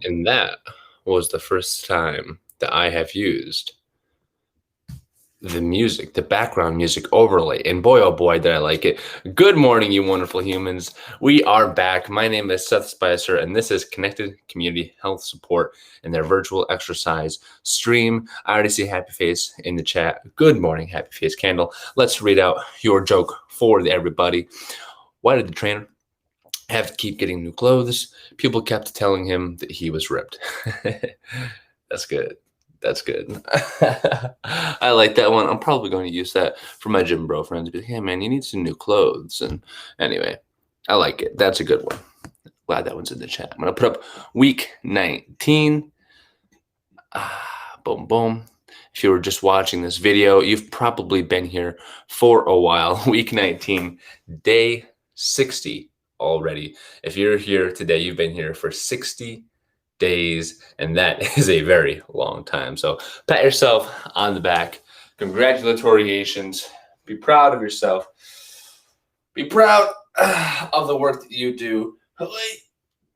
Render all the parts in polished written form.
And that was the first time that I have used the music, the background music overlay. And boy, oh boy, did I like it. Good morning, you wonderful humans. We are back. My name is Seth Spicer, and this is Connected Community Health Support in their virtual exercise stream. I already see Happy Face in the chat. Good morning, Happy Face Candle. Let's read out your joke for everybody. Why did the trainer have to keep getting new clothes? People kept telling him that he was ripped. That's good. That's good. I like that one. I'm probably going to use that for my gym bro friends. Be like, hey man, you need some new clothes. And anyway, I like it. That's a good one. Glad that one's in the chat. I'm gonna put up week 19. Boom, boom. If you were just watching this video, you've probably been here for a while. Week 19, day 60 already. If you're here today, you've been here for 60 days, and that is a very long time. So pat yourself on the back. Congratulations. Be proud of yourself. Be proud of the work that you do.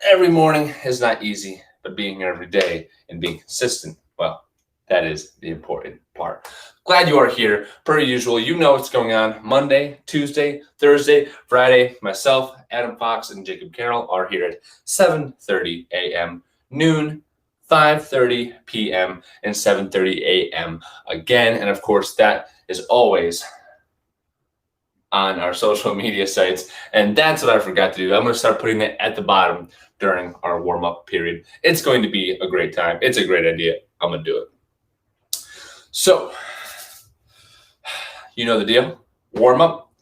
Every morning is not easy, but being here every day and being consistent, well, that is the important part. Glad you are here. Per usual, you know what's going on. Monday, Tuesday, Thursday, Friday, myself, Adam Fox, and Jacob Carroll are here at 7:30 a.m., noon, 5:30 p.m., and 7:30 a.m. again. And of course, that is always on our social media sites. And that's what I forgot to do. I'm going to start putting it at the bottom during our warm-up period. It's going to be a great time. It's a great idea. I'm going to do it. So, you know the deal. Warm up,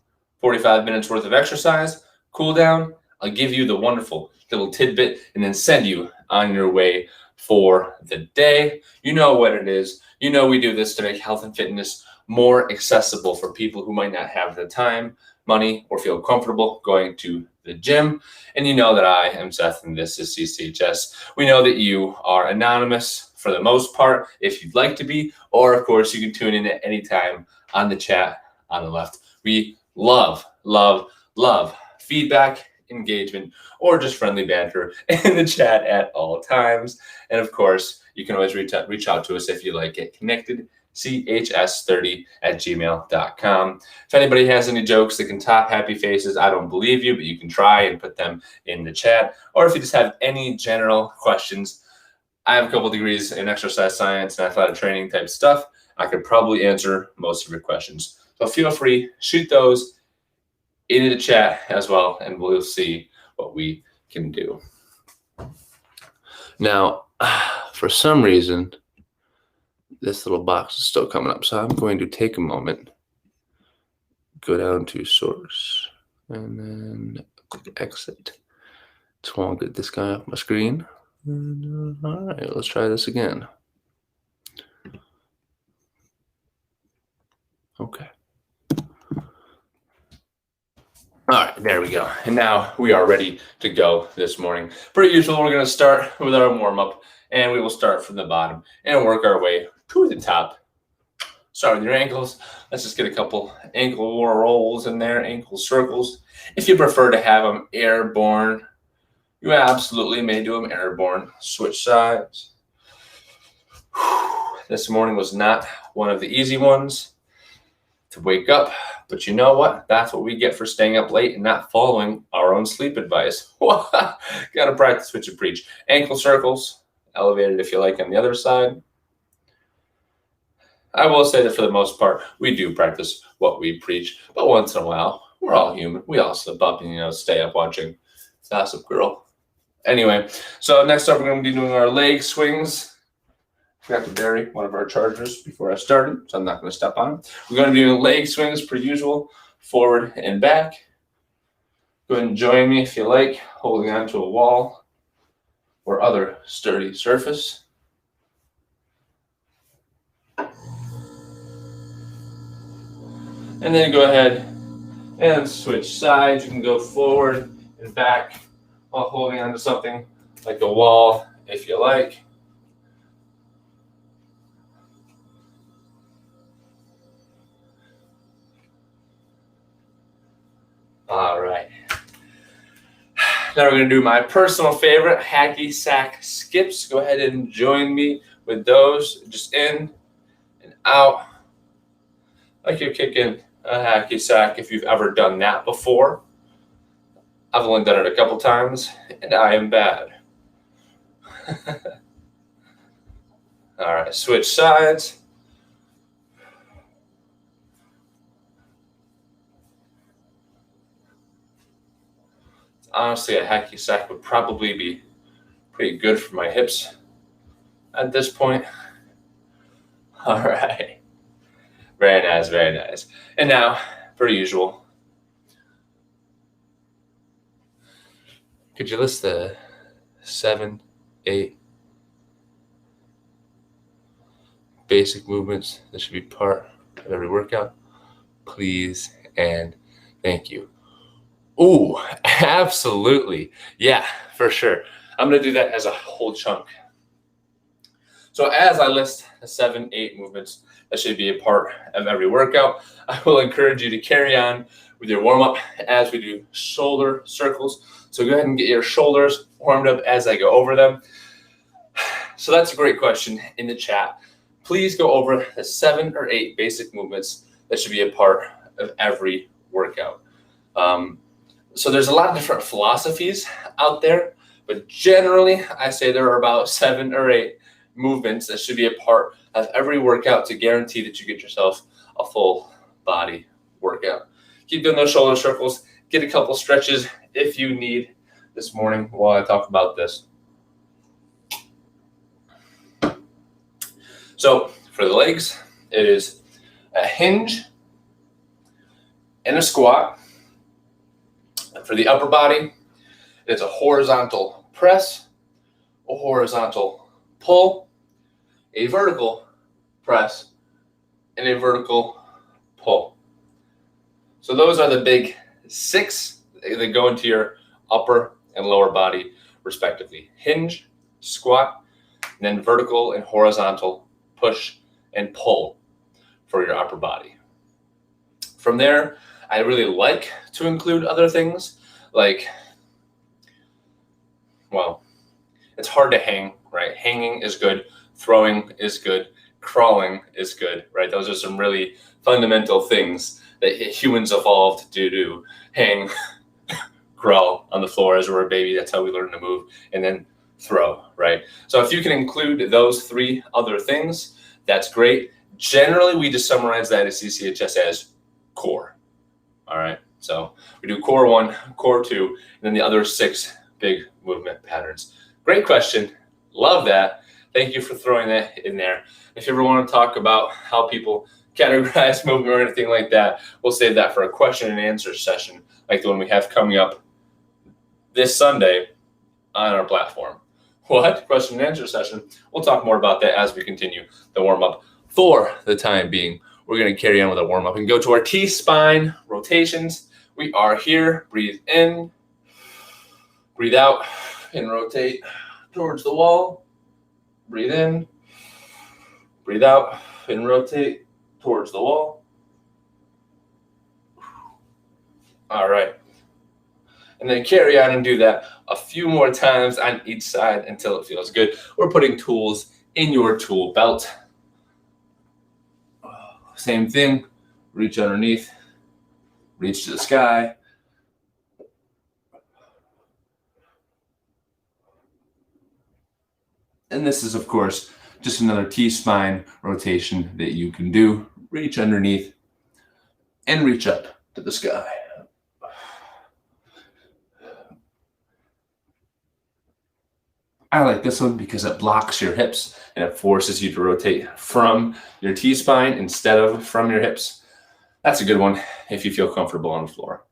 45 minutes worth of exercise, cool down. I'll give you the wonderful little tidbit and then send you on your way for the day. You know what it is. You know we do this to make health and fitness more accessible for people who might not have the time, money, or feel comfortable going to the gym. And you know that I am Seth and this is CCHS. We know that you are anonymous for the most part, if you'd like to be, or of course you can tune in at any time on the chat on the left. We love feedback, engagement, or just friendly banter in the chat at all times. And of course, you can always reach out to us if you like it. Connected CHS30@gmail.com. If anybody has any jokes that can top Happy Faces, I don't believe you, but you can try and put them in the chat. Or if you just have any general questions, I have a couple degrees in exercise science and athletic training type stuff. I could probably answer most of your questions. So feel free, shoot those into the chat as well, and we'll see what we can do. Now, for some reason, this little box is still coming up, so I'm going to take a moment, go down to source, and then click exit. Just want to get this guy off my screen. And, all right, let's try this again. Okay. All right, there we go. And now we are ready to go this morning. Per usual, we're going to start with our warm-up, and we will start from the bottom and work our way to the top. Start with your ankles. Let's just get a couple ankle rolls in there, ankle circles. If you prefer to have them airborne, you absolutely may do them airborne. Switch sides. This morning was not one of the easy ones to wake up, but you know what? That's what we get for staying up late and not following our own sleep advice. Gotta practice what you preach. Ankle circles, elevated if you like on the other side. I will say that for the most part, we do practice what we preach, but once in a while, we're all human. We all slip up and, stay up watching Gossip Girl. Anyway, so next up, we're going to be doing our leg swings. Forgot to bury one of our chargers before I started, so I'm not going to step on it. We're going to be doing leg swings per usual, forward and back. Go ahead and join me if you like, holding onto a wall or other sturdy surface. And then go ahead and switch sides. You can go forward and back while holding onto something like a wall if you like. All right. Now we're going to do my personal favorite, hacky sack skips. Go ahead and join me with those. Just in and out, like you're kicking a hacky sack if you've ever done that before. I've only done it a couple times, and I am bad. All right, switch sides. Honestly, a hacky sack would probably be pretty good for my hips at this point. All right. Very nice, very nice. And now, per usual, could you list the 7, 8 basic movements that should be part of every workout? Please and thank you. Ooh, absolutely. Yeah, for sure. I'm going to do that as a whole chunk. So as I list the 7, 8 movements that should be a part of every workout, I will encourage you to carry on with your warm-up as we do shoulder circles. So go ahead and get your shoulders warmed up as I go over them. So that's a great question in the chat. Please go over the 7 or 8 basic movements that should be a part of every workout. So there's a lot of different philosophies out there, but generally I say there are about 7 or 8 movements that should be a part of every workout to guarantee that you get yourself a full body workout. Keep doing those shoulder circles. Get a couple stretches if you need this morning while I talk about this. So for the legs, it is a hinge and a squat. For the upper body, it's a horizontal press, a horizontal pull, a vertical press, and a vertical pull. So those are the big 6 that go into your upper and lower body respectively. Hinge, squat, and then vertical and horizontal push and pull for your upper body. From there, I really like to include other things like, well, it's hard to hang, right? Hanging is good. Throwing is good. Crawling is good, right? Those are some really fundamental things that humans evolved to do. Hang, crawl on the floor as we're a baby. That's how we learn to move. And then throw, right? So if you can include those 3 other things, that's great. Generally, we just summarize that as CCHS as core. All right. So we do core 1, core 2, and then the other 6 big movement patterns. Great question. Love that. Thank you for throwing that in there. If you ever want to talk about how people categorize movement or anything like that, we'll save that for a question and answer session like the one we have coming up this Sunday on our platform. What? Question and answer session. We'll talk more about that as we continue the warm-up. For the time being, we're going to carry on with our warm-up and go to our T-spine rotations. We are here. Breathe in, breathe out, and rotate towards the wall. Breathe in, breathe out, and rotate towards the wall. All right. And then carry on and do that a few more times on each side until it feels good. We're putting tools in your tool belt. Same thing. Reach underneath, reach to the sky. And this is, of course, just another T-spine rotation that you can do. Reach underneath and reach up to the sky. I like this one because it blocks your hips and it forces you to rotate from your T-spine instead of from your hips. That's a good one if you feel comfortable on the floor.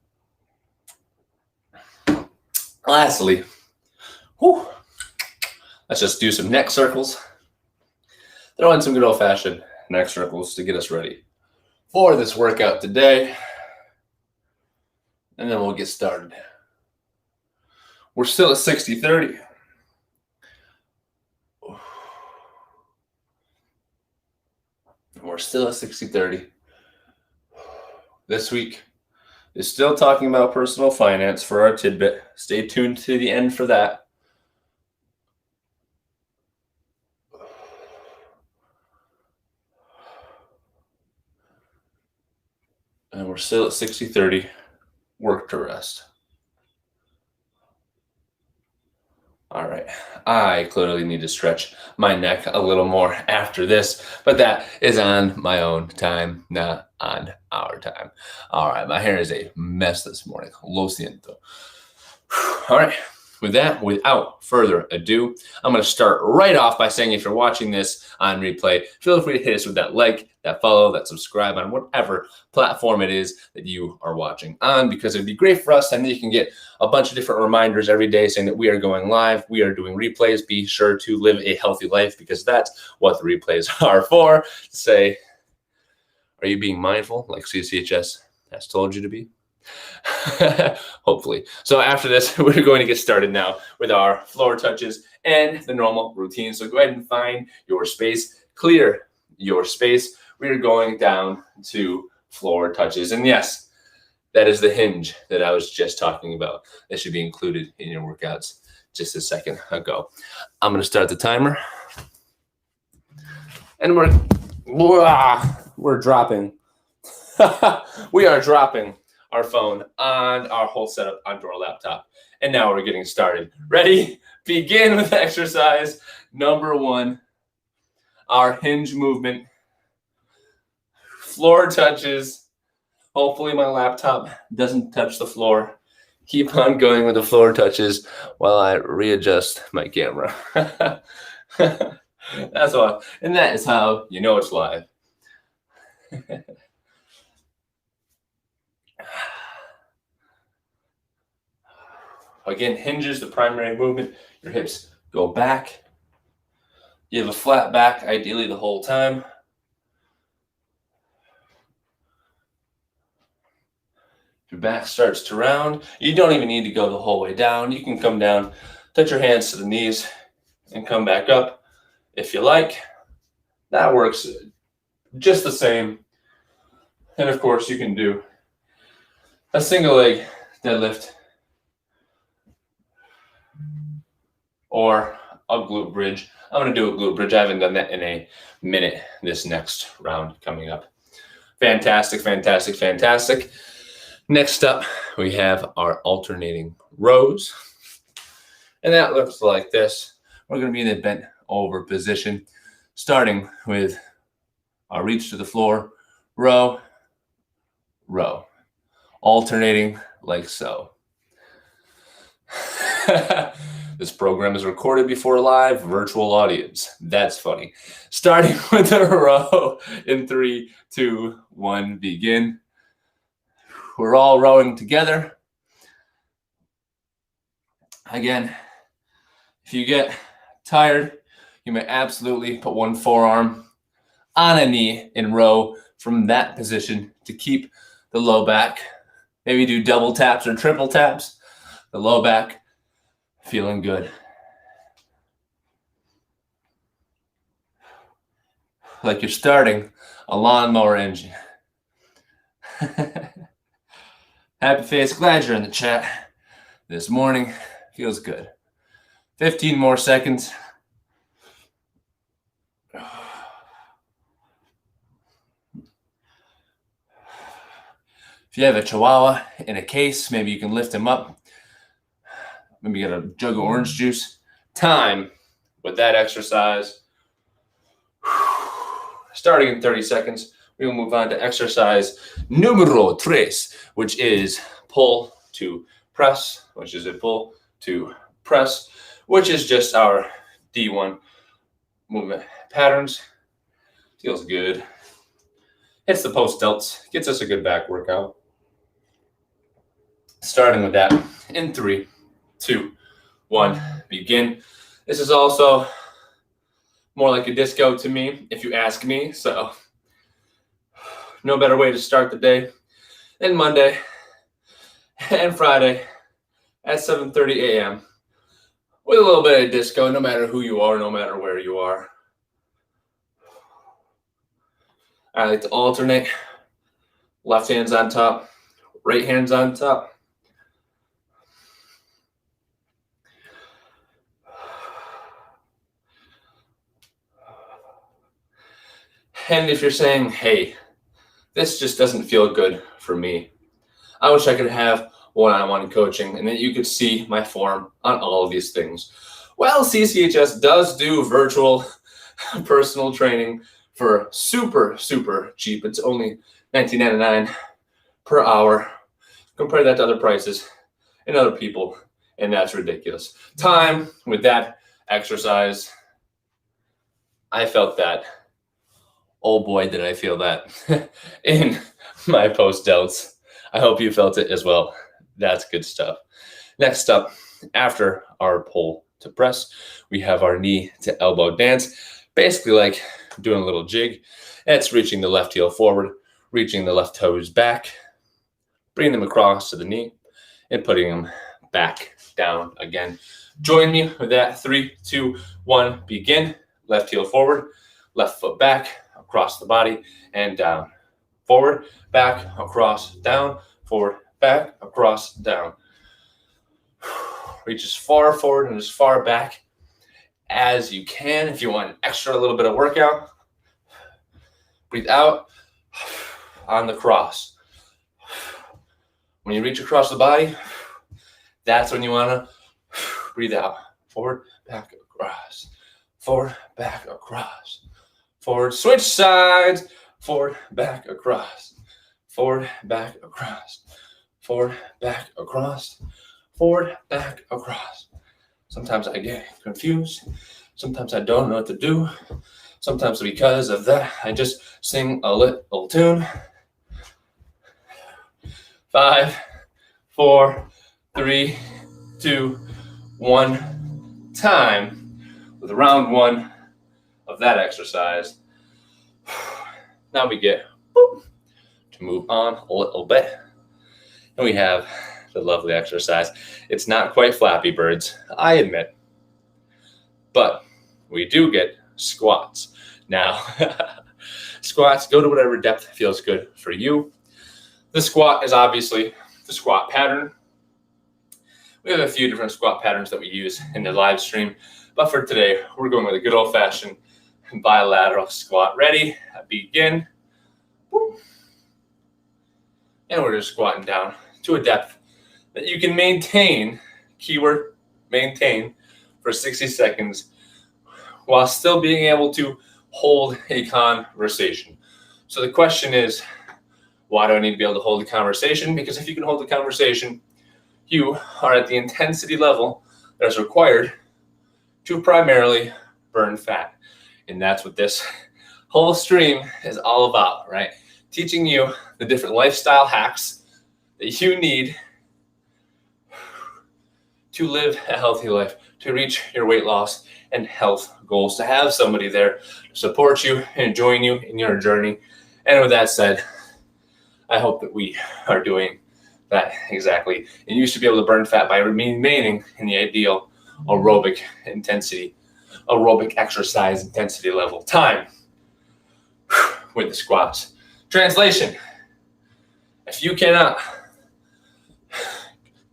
Lastly, let's just do some neck circles. Throw in some good old-fashioned neck circles to get us ready for this workout today. And then we'll get started. We're still at 60-30. We're still at 60-30. This week, is still talking about personal finance for our tidbit. Stay tuned to the end for that. And we're still at 60-30. Work to rest. All right, I clearly need to stretch my neck a little more after this, but that is on my own time, not on our time. All right, my hair is a mess this morning. Lo siento. All right, with that, without further ado, I'm going to start right off by saying if you're watching this on replay, feel free to hit us with that like, that follow, that subscribe on whatever platform it is that you are watching on, because it'd be great for us, and then you can get a bunch of different reminders every day saying that we are going live, we are doing replays. Be sure to live a healthy life, because that's what the replays are for. To say, are you being mindful like CCHS has told you to be? Hopefully. So after this, we're going to get started now with our floor touches and the normal routine. So go ahead and find your space, clear your space. We are going down to floor touches. And yes, that is the hinge that I was just talking about. That should be included in your workouts just a second ago. I'm going to start the timer. And we're dropping. We are dropping our phone on our whole setup onto our laptop. And now we're getting started. Ready? Begin with exercise number 1. Our hinge movement. Floor touches. Hopefully my laptop doesn't touch the floor. Keep on going with the floor touches while I readjust my camera. That's all. And that is how you know it's live. Again, hinges, the primary movement. Your hips go back. You have a flat back, ideally the whole time. Your back starts to round. You don't even need to go the whole way down. You can come down, touch your hands to the knees, and come back up if you like. That works just the same. And of course, you can do a single leg deadlift or a glute bridge. I'm going to do a glute bridge. I haven't done that in a minute this next round coming up. Fantastic, fantastic, fantastic. Next up, we have our alternating rows. And that looks like this. We're going to be in a bent over position, starting with our reach to the floor, row, row, alternating like so. This program is recorded before a live virtual audience. That's funny. Starting with a row in 3, 2, 1, begin. We're all rowing together. Again, if you get tired, you may absolutely put one forearm on a knee and row from that position to keep the low back. Maybe do double taps or triple taps. The low back feeling good. Like you're starting a lawnmower engine. Happy face, glad you're in the chat this morning. Feels good. 15 more seconds. If you have a chihuahua in a case, maybe you can lift him up. Maybe get a jug of orange juice. Time with that exercise. Starting in 30 seconds, we will move on to exercise numero 3, which is pull to press, which is a pull to press, which is just our D1 movement patterns. Feels good. Hits the post delts, gets us a good back workout. Starting with that in 3, 2, 1, begin. This is also more like a disco to me, if you ask me. So no better way to start the day than Monday and Friday at 7:30 a.m. with a little bit of disco, no matter who you are, no matter where you are. I like to alternate. Left hand's on top, Right hand's on top. And if you're saying, hey, this just doesn't feel good for me, I wish I could have one-on-one coaching and that you could see my form on all of these things. Well, CCHS does do virtual personal training for super, super cheap. It's only $19.99 per hour. Compare that to other prices and other people, and that's ridiculous. Time with that exercise, I felt that. Oh boy, did I feel that in my post delts. I hope you felt it as well. That's good stuff. Next up, after our pull to press, we have our knee to elbow dance. Basically like doing a little jig. It's reaching the left heel forward, reaching the left toes back, bringing them across to the knee, and putting them back down again. Join me with that. 3, 2, 1, begin. Left heel forward, left foot back, across the body, and down. Forward, back, across, down, forward, back, across, down. Reach as far forward and as far back as you can. If you want an extra little bit of workout, breathe out on the cross. When you reach across the body, that's when you want to breathe out. Forward, back, across. Forward, back, across. Forward, switch sides. Forward, back, across. Forward, back, across. Forward, back, across. Forward, back, across. Sometimes I get confused. Sometimes I don't know what to do. Sometimes because of that, I just sing a little tune. 5, 4, 3, 2, 1. Time with round 1 of that exercise. Now we get to move on a little bit. And we have the lovely exercise. It's not quite Flappy Birds, I admit. But we do get squats. Now, squats, go to whatever depth feels good for you. The squat is obviously the squat pattern. We have a few different squat patterns that we use in the live stream. But for today, we're going with a good old-fashioned bilateral squat. Ready? Begin. And we're just squatting down to a depth that you can maintain, keyword maintain, for 60 seconds while still being able to hold a conversation. So the question is, why do I need to be able to hold a conversation? Because if you can hold a conversation, you are at the intensity level that is required to primarily burn fat. And that's what this whole stream is all about, right? Teaching you the different lifestyle hacks that you need to live a healthy life, to reach your weight loss and health goals, to have somebody there to support you and join you in your journey. And with that said, I hope that we are doing that exactly. And you should be able to burn fat by remaining in the ideal aerobic intensity, aerobic exercise intensity level. Time with the squats. Translation: if you cannot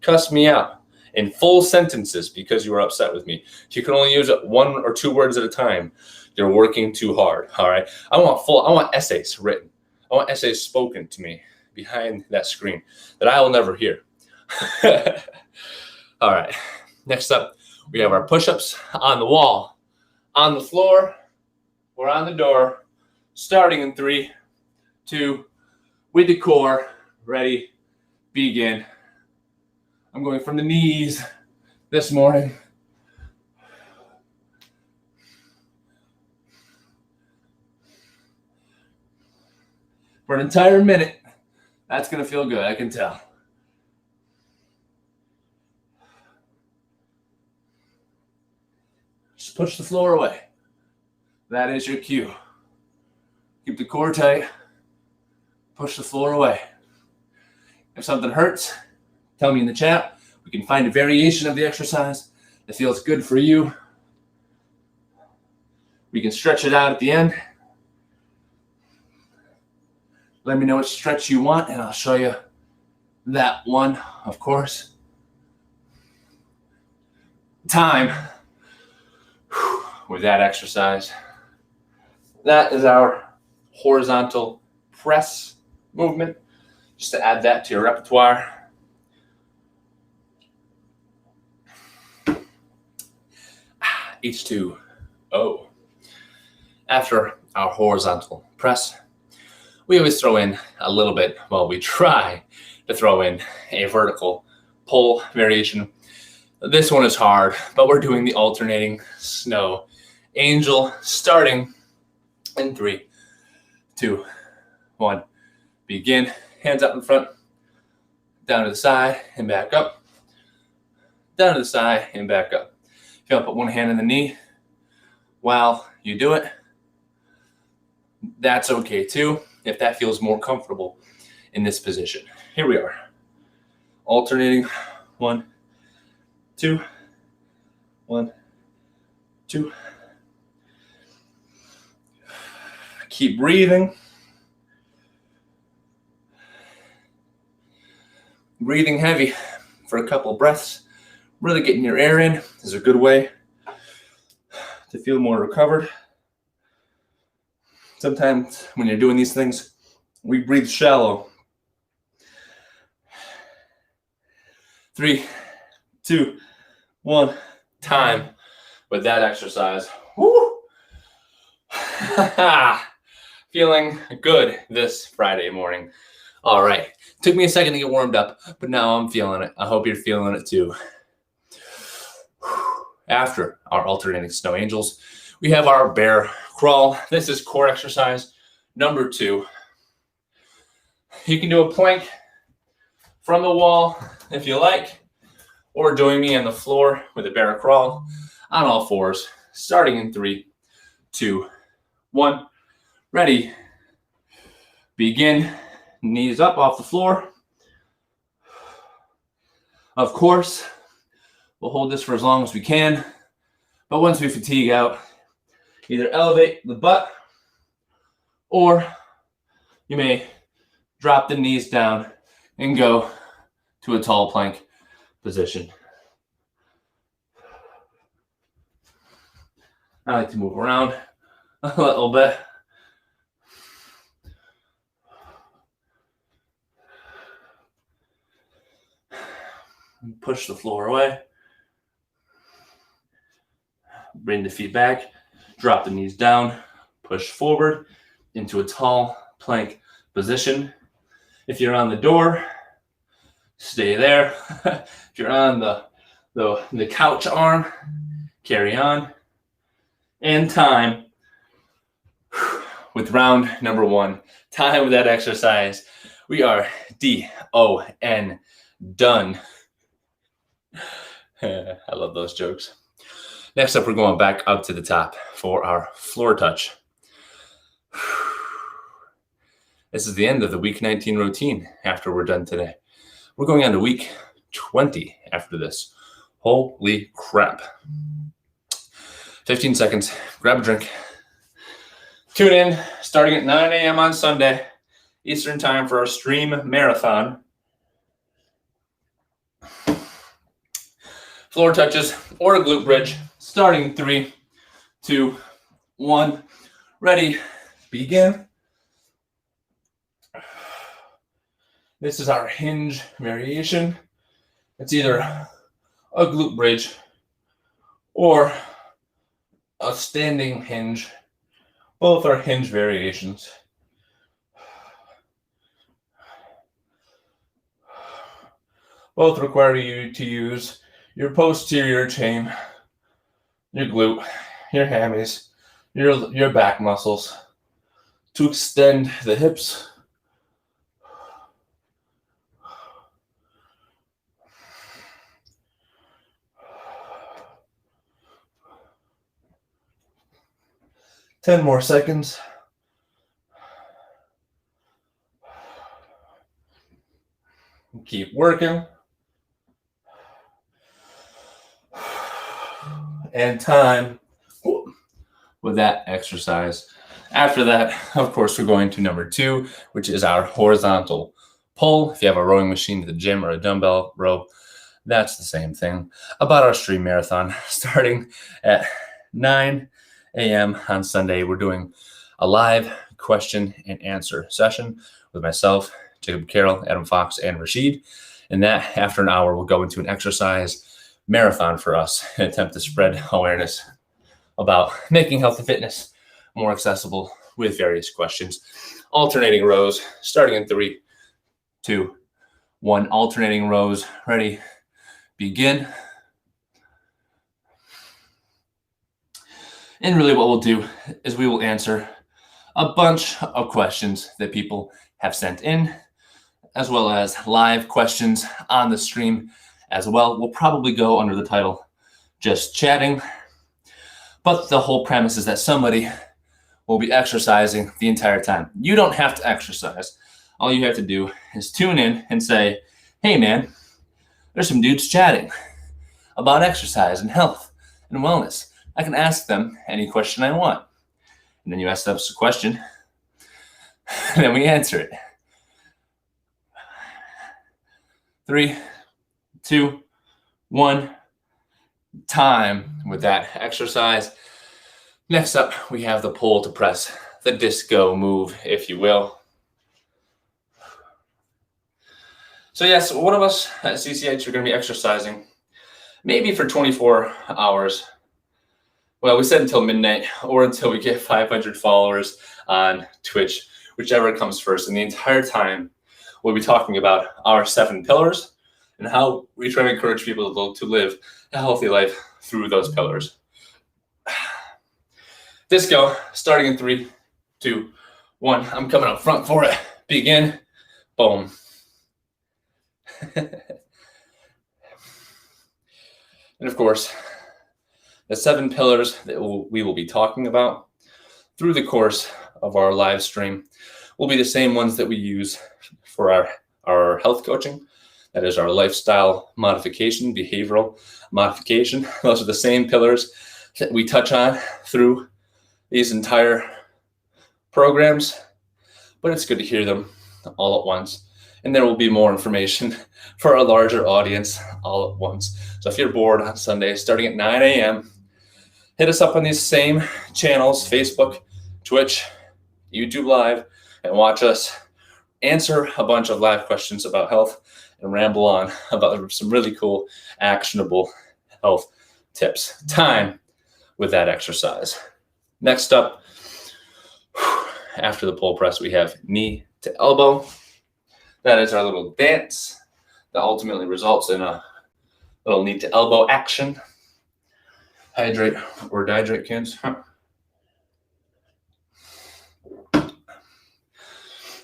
cuss me out in full sentences because you are upset with me, if you can only use 1 or 2 words at a time, you're working too hard. All right. I want essays written. I want essays spoken to me behind that screen that I will never hear. All right. Next up, we have our push-ups on the wall, on the floor, or on the door, starting in 3, 2, with the core. Ready, begin. I'm going from the knees this morning. For an entire minute. That's going to feel good, I can tell. Just push the floor away. That is your cue. Keep the core tight. Push the floor away. If something hurts, tell me in the chat. We can find a variation of the exercise that feels good for you. We can stretch it out at the end. Let me know which stretch you want, and I'll show you that one, of course. Time with that exercise. That is our horizontal press movement. Just to add that to your repertoire. H2O. After our horizontal press, we always throw in a little bit, well, we try to throw in a vertical pull variation. This one is hard, but we're doing the alternating snow angel starting in 3, 2, 1. Begin. Hands up in front, down to the side and back up, down to the side and back up. If you want to put one hand in the knee while you do it, that's okay too, if that feels more comfortable in this position. Here we are. Alternating 1, 2, 1, 2. Keep breathing. Breathing heavy for a couple breaths. Really getting your air in is a good way to feel more recovered. Sometimes when you're doing these things, we breathe shallow. 3, 2, 1. Time with that exercise. Woo! Feeling good this Friday morning. All right. Took me a second to get warmed up, but now I'm feeling it. I hope you're feeling it too. After our alternating snow angels, we have our bear crawl. This is core exercise number 2. You can do a plank from the wall if you like, or join me on the floor with a bear crawl on all fours, starting in 3, 2, 1. Ready. Begin. Knees up off the floor. Of course, we'll hold this for as long as we can, but once we fatigue out, either elevate the butt or you may drop the knees down and go to a tall plank position. I like to move around a little bit. Push the floor away. Bring the feet back. Drop the knees down. Push forward into a tall plank position. If you're on the door, stay there. If you're on the couch arm, carry on. And time with round number 1. Time with that exercise. We are D-O-N, done. I love those jokes. Next up, we're going back up to the top for our floor touch. This is the end of the week 19 routine after we're done today. We're going on to week 20 after this. Holy crap. 15 seconds. Grab a drink. Tune in starting at 9 a.m. on Sunday, Eastern time for our stream marathon. Floor touches or a glute bridge, starting in 3, 2, 1. Ready, begin. This is our hinge variation. It's either a glute bridge or a standing hinge. Both are hinge variations. Both require you to use your posterior chain, your glute, your hammies, your back muscles to extend the hips. Ten more seconds. Keep working. And time with that exercise. After that, of course, we're going to number 2, which is our horizontal pull. If you have a rowing machine at the gym or a dumbbell row, that's the same thing. About our stream marathon starting at 9 a.m. on Sunday. We're doing a live question and answer session with myself, Jacob Carroll, Adam Fox, and Rashid. And that after an hour, we'll go into an exercise marathon for us and attempt to spread awareness about making health and fitness more accessible with various questions. Alternating rows, starting in 3, 2, 1. Alternating rows. Ready? Begin. And really what we'll do is we will answer a bunch of questions that people have sent in, as well as live questions on the stream as well. We'll probably go under the title, Just Chatting. But the whole premise is that somebody will be exercising the entire time. You don't have to exercise. All you have to do is tune in and say, hey man, there's some dudes chatting about exercise and health and wellness. I can ask them any question I want. And then you ask us a question, and then we answer it. 3, 2, 1, time with that exercise. Next up, we have the pull to press, the disco move, if you will. So yes, one of us at CCH are going to be exercising maybe for 24 hours. Well, we said until midnight or until we get 500 followers on Twitch, whichever comes first. And the entire time, we'll be talking about our 7 pillars and how we try to encourage people to live a healthy life through those pillars. Disco, starting in 3, 2, 1. I'm coming up front for it. Begin. Boom. And of course, the 7 pillars that we will be talking about through the course of our live stream will be the same ones that we use for our health coaching. That is our lifestyle modification, behavioral modification. Those are the same pillars that we touch on through these entire programs, but it's good to hear them all at once. And there will be more information for a larger audience all at once. So if you're bored on Sunday, starting at 9 a.m., hit us up on these same channels, Facebook, Twitch, YouTube Live, and watch us answer a bunch of live questions about health and ramble on about some really cool, actionable health tips. Time with that exercise. Next up, after the pull press, we have knee to elbow. That is our little dance that ultimately results in a little knee to elbow action. Hydrate or dehydrate, kids.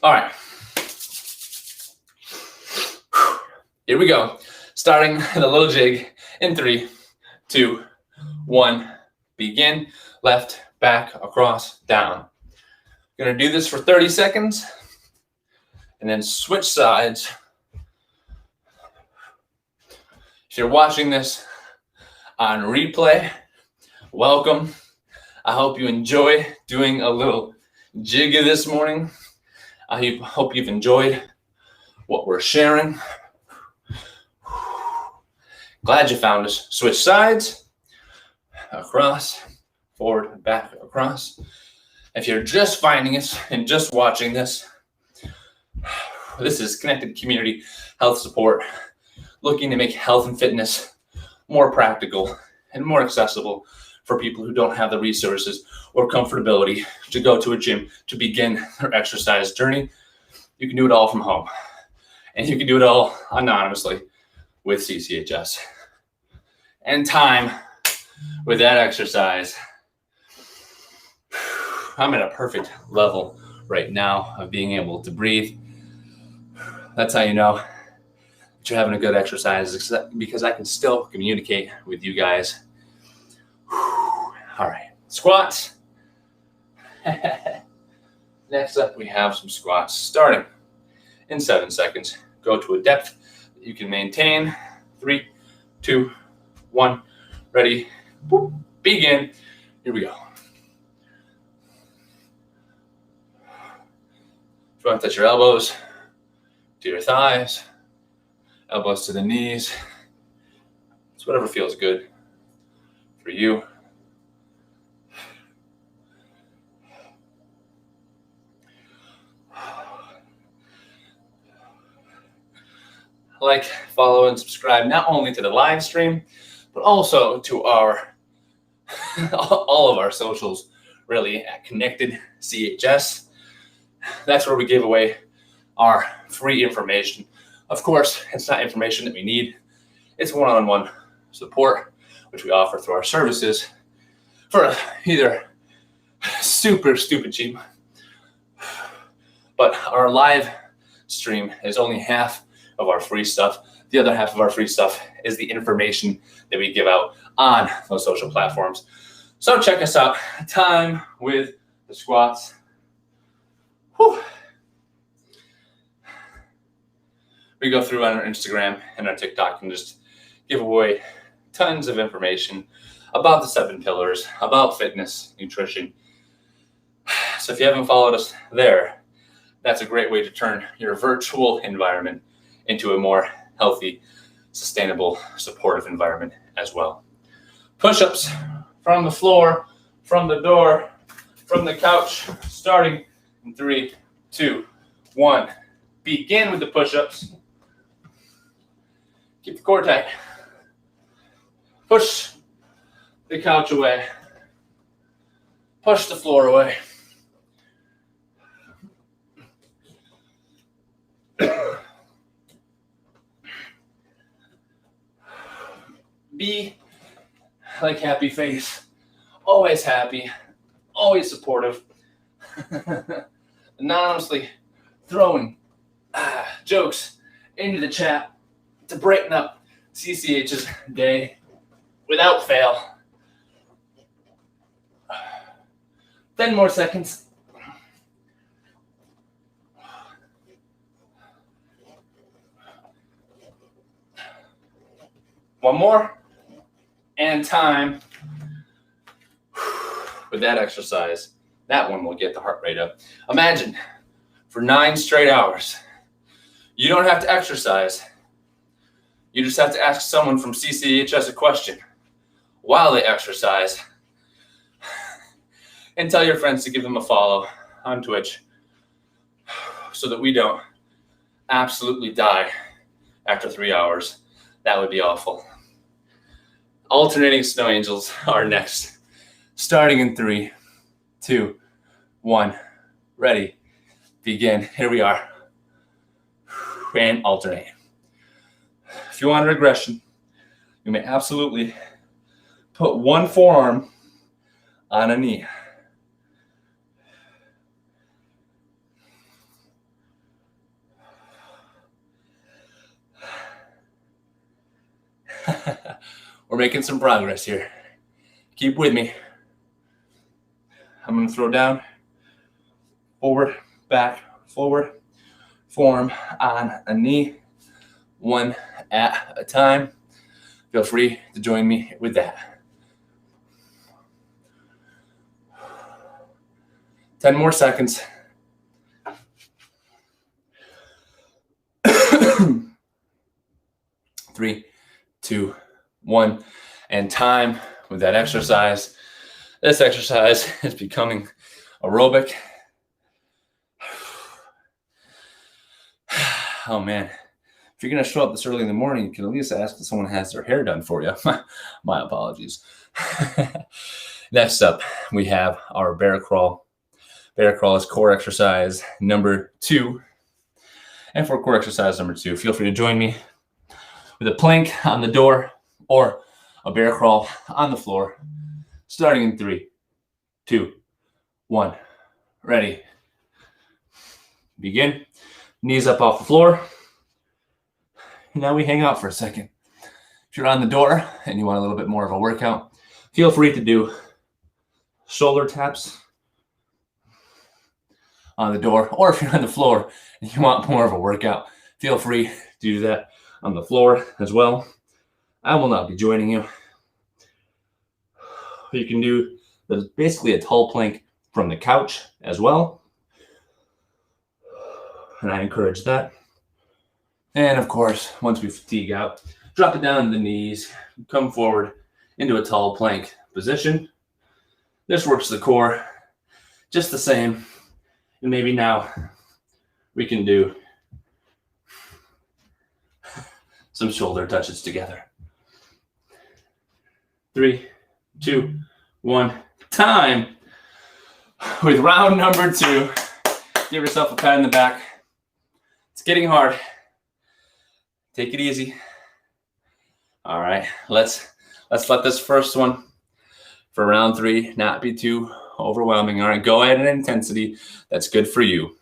All right. Here we go. Starting the little jig in 3, 2, 1. Begin. Left, back, across, down. Gonna do this for 30 seconds and then switch sides. If you're watching this on replay, welcome. I hope you enjoy doing a little jig this morning. I hope you've enjoyed what we're sharing. Glad you found us. Switch sides, across, forward, back, across. If you're just finding us and just watching this, this is Connected Community Health Support, looking to make health and fitness more practical and more accessible for people who don't have the resources or comfortability to go to a gym to begin their exercise journey. You can do it all from home, and you can do it all anonymously with CCHS. And time with that exercise. I'm at a perfect level right now of being able to breathe. That's how you know that you're having a good exercise, because I can still communicate with you guys. All right, squats. Next up, we have some squats starting in 7 seconds. Go to a depth that you can maintain. 3, 2, 1. Ready? Boop. Begin. Here we go. If you want to touch your elbows, to your thighs, elbows to the knees. It's whatever feels good for you. Like, follow, and subscribe not only to the live stream, but also to our all of our socials, really, at Connected CHS. That's where we give away our free information. Of course, it's not information that we need. It's one-on-one support, which we offer through our services for either super stupid cheap, but our live stream is only half of our free stuff. The other half of our free stuff is the information that we give out on those social platforms. So check us out. Time with the squats. Whew. We go through on our Instagram and our TikTok and just give away tons of information about the 7 pillars, about fitness, nutrition. So if you haven't followed us there, that's a great way to turn your virtual environment into a more healthy, sustainable, supportive environment as well. Push-ups from the floor, from the door, from the couch, starting in 3, 2, 1. Begin with the push-ups. Keep the core tight. Push the couch away. Push the floor away. Be like happy face. Always happy. Always supportive. Anonymously throwing jokes into the chat to brighten up CCH's day without fail. 10 more seconds. One more. And time. With that exercise, that one will get the heart rate up. Imagine for 9 straight hours, you don't have to exercise. You just have to ask someone from CCHS a question while they exercise, and tell your friends to give them a follow on Twitch so that we don't absolutely die after 3 hours. That would be awful. Alternating snow angels are next. Starting in 3, 2, 1. Ready. Begin. Here we are. And alternate. If you want a regression, you may absolutely put one forearm on a knee. We're making some progress here. Keep with me. I'm going to throw down, forward, back, forward, forearm on a knee, one at a time. Feel free to join me with that. 10 more seconds. 3, 2, 1, and time with that exercise. This exercise is becoming aerobic. Oh man, if you're gonna show up this early in the morning, you can at least ask if someone has their hair done for you. My apologies. Next up, we have our bear crawl. Bear crawl is core exercise number 2. And for core exercise number 2, feel free to join me with a plank on the door or a bear crawl on the floor, starting in 3, 2, 1. Ready. Begin. Knees up off the floor. Now we hang out for a second. If you're on the door and you want a little bit more of a workout, feel free to do shoulder taps on the door, or if you're on the floor and you want more of a workout, feel free to do that on the floor as well. I will not be joining you. You can do basically a tall plank from the couch as well, and I encourage that. And of course, once we fatigue out, drop it down to the knees, come forward into a tall plank position. This works the core just the same. And maybe now we can do some shoulder touches together. 3, 2, 1, time. With round number 2, give yourself a pat in the back. It's getting hard. Take it easy. All right, let's let this first one for round 3 not be too overwhelming. All right, go at an intensity that's good for you.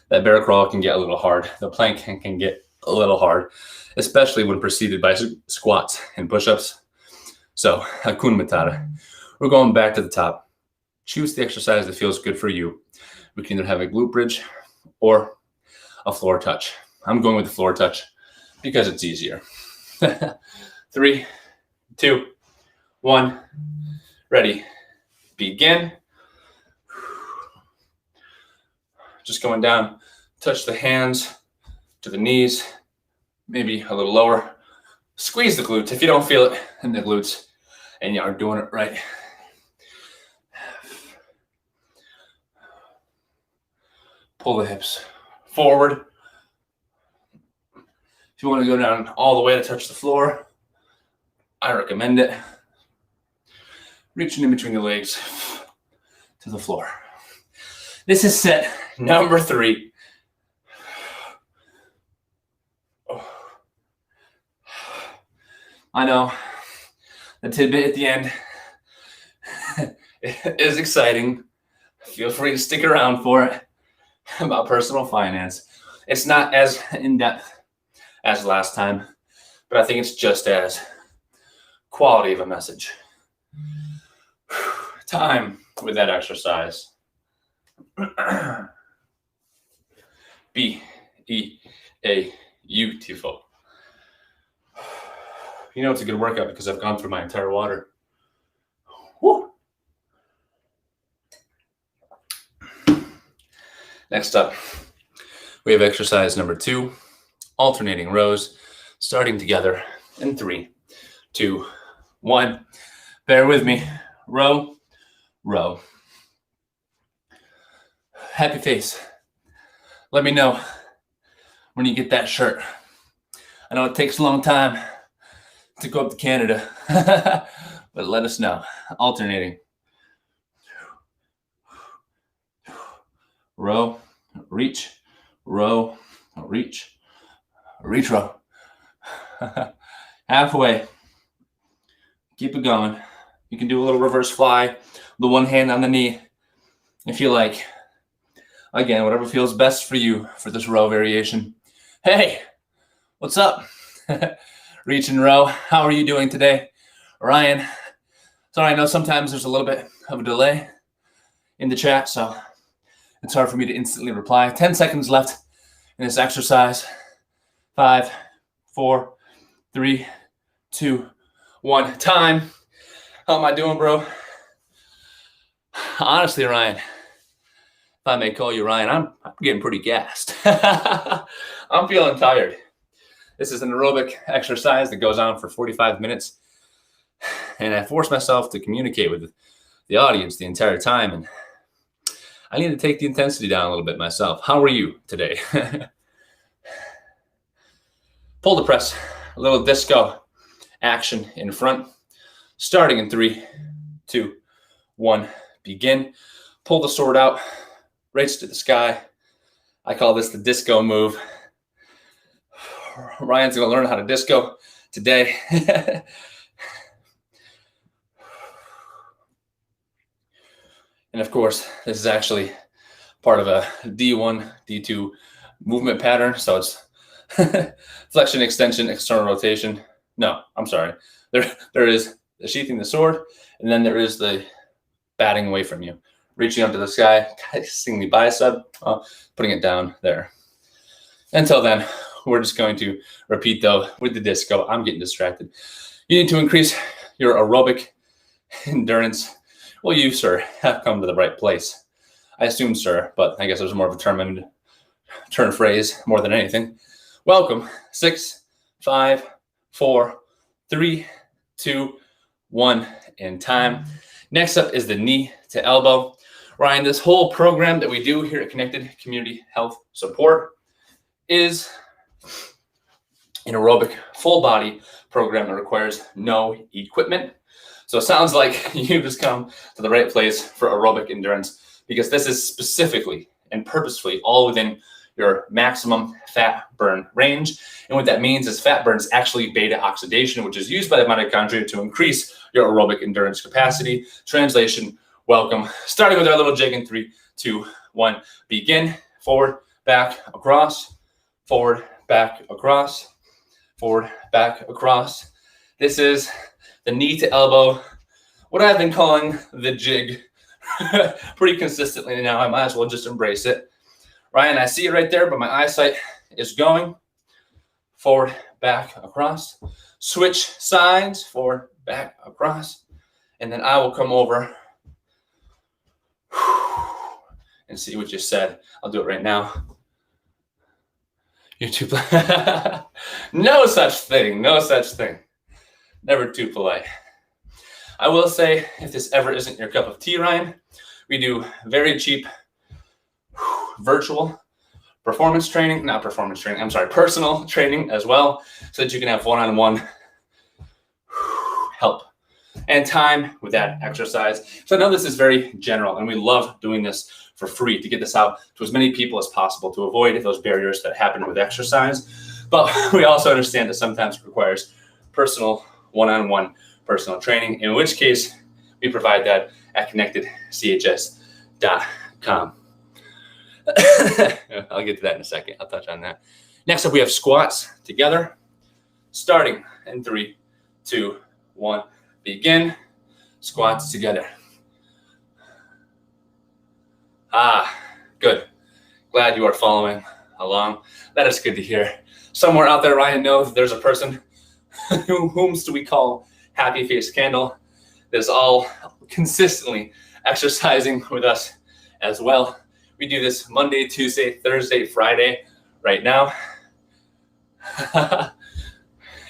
That bear crawl can get a little hard. The plank can get a little hard, especially when preceded by squats and push-ups. So, Hakuna Matata. We're going back to the top. Choose the exercise that feels good for you. We can either have a glute bridge or a floor touch. I'm going with the floor touch because it's easier. 3, 2, 1, ready, begin. Just going down, touch the hands to the knees, maybe a little lower. Squeeze the glutes if you don't feel it in the glutes and you aren't doing it right. Pull the hips forward. If you want to go down all the way to touch the floor, I recommend it. Reaching in between the legs to the floor. This is set number 3. I know the tidbit at the end is exciting. Feel free to stick around for it. About personal finance. It's not as in-depth as last time, but I think it's just as quality of a message. Time with that exercise. Beautiful. You know it's a good workout because I've gone through my entire water. Woo. Next up, we have exercise number 2, alternating rows, starting together in 3, 2, 1. Bear with me. Row, row. Happy face. Let me know when you get that shirt. I know it takes a long time to go up to Canada, but let us know. Alternating. Row, reach, row, reach, reach, row. Halfway. Keep it going. You can do a little reverse fly, the one hand on the knee, if you like. Again, whatever feels best for you for this row variation. Hey, what's up? Reach and row. How are you doing today? Ryan, sorry, I know sometimes there's a little bit of a delay in the chat, so it's hard for me to instantly reply. 10 seconds left in this exercise. 5, 4, 3, 2, 1. Time. How am I doing, bro? Honestly, Ryan, if I may call you Ryan, I'm getting pretty gassed. I'm feeling tired. This is an aerobic exercise that goes on for 45 minutes. And I force myself to communicate with the audience the entire time. And I need to take the intensity down a little bit myself. How are you today? Pull the press, a little disco action in front. Starting in 3, 2, 1, begin. Pull the sword out, raise to the sky. I call this the disco move. Ryan's gonna learn how to disco today. And of course, this is actually part of a D1, D2 movement pattern. So it's flexion, extension, external rotation. No, I'm sorry. There is the sheathing the sword, and then there is the batting away from you. Reaching up to the sky, seeing the bicep, putting it down there. Until then, we're just going to repeat though with the disco. I'm getting distracted. You need to increase your aerobic endurance. Well, you, sir, have come to the right place. I assume, sir, but I guess there's more of a turn phrase more than anything. Welcome. 6, 5, 4, 3, 2, 1, and time. Next up is the knee to elbow. Ryan, this whole program that we do here at Connected Community Health Support is an aerobic full body program that requires no equipment. So it sounds like you just come to the right place for aerobic endurance, because this is specifically and purposefully all within your maximum fat burn range. And what that means is fat burn is actually beta oxidation, which is used by the mitochondria to increase your aerobic endurance capacity. Translation, welcome. Starting with our little jig in 3, 2, 1, begin. Forward, back, across, forward, back, across, forward, back, across. This is the knee to elbow, what I've been calling the jig pretty consistently now. I might as well just embrace it. Ryan, I see it right there, but my eyesight is going forward, back, across. Switch sides, forward, back, across. And then I will come over and see what you said. I'll do it right now. YouTube. No such thing. No such thing. Never too polite. I will say, if this ever isn't your cup of tea, Ryan, we do very cheap virtual personal training as well, so that you can have one-on-one help and time with that exercise. So I know this is very general, and we love doing this for free to get this out to as many people as possible to avoid those barriers that happen with exercise. But we also understand that sometimes it requires personal one-on-one personal training, in which case we provide that at connectedchs.com. I'll get to that in a second. I'll touch on that. Next up, we have squats together, starting in 3, 2, 1, begin. Squats together. Good. Glad you are following along. That is good to hear. Somewhere out there, Ryan knows there's a person whom do we call Happy Face Candle that is all consistently exercising with us as well. We do this Monday, Tuesday, Thursday, Friday right now.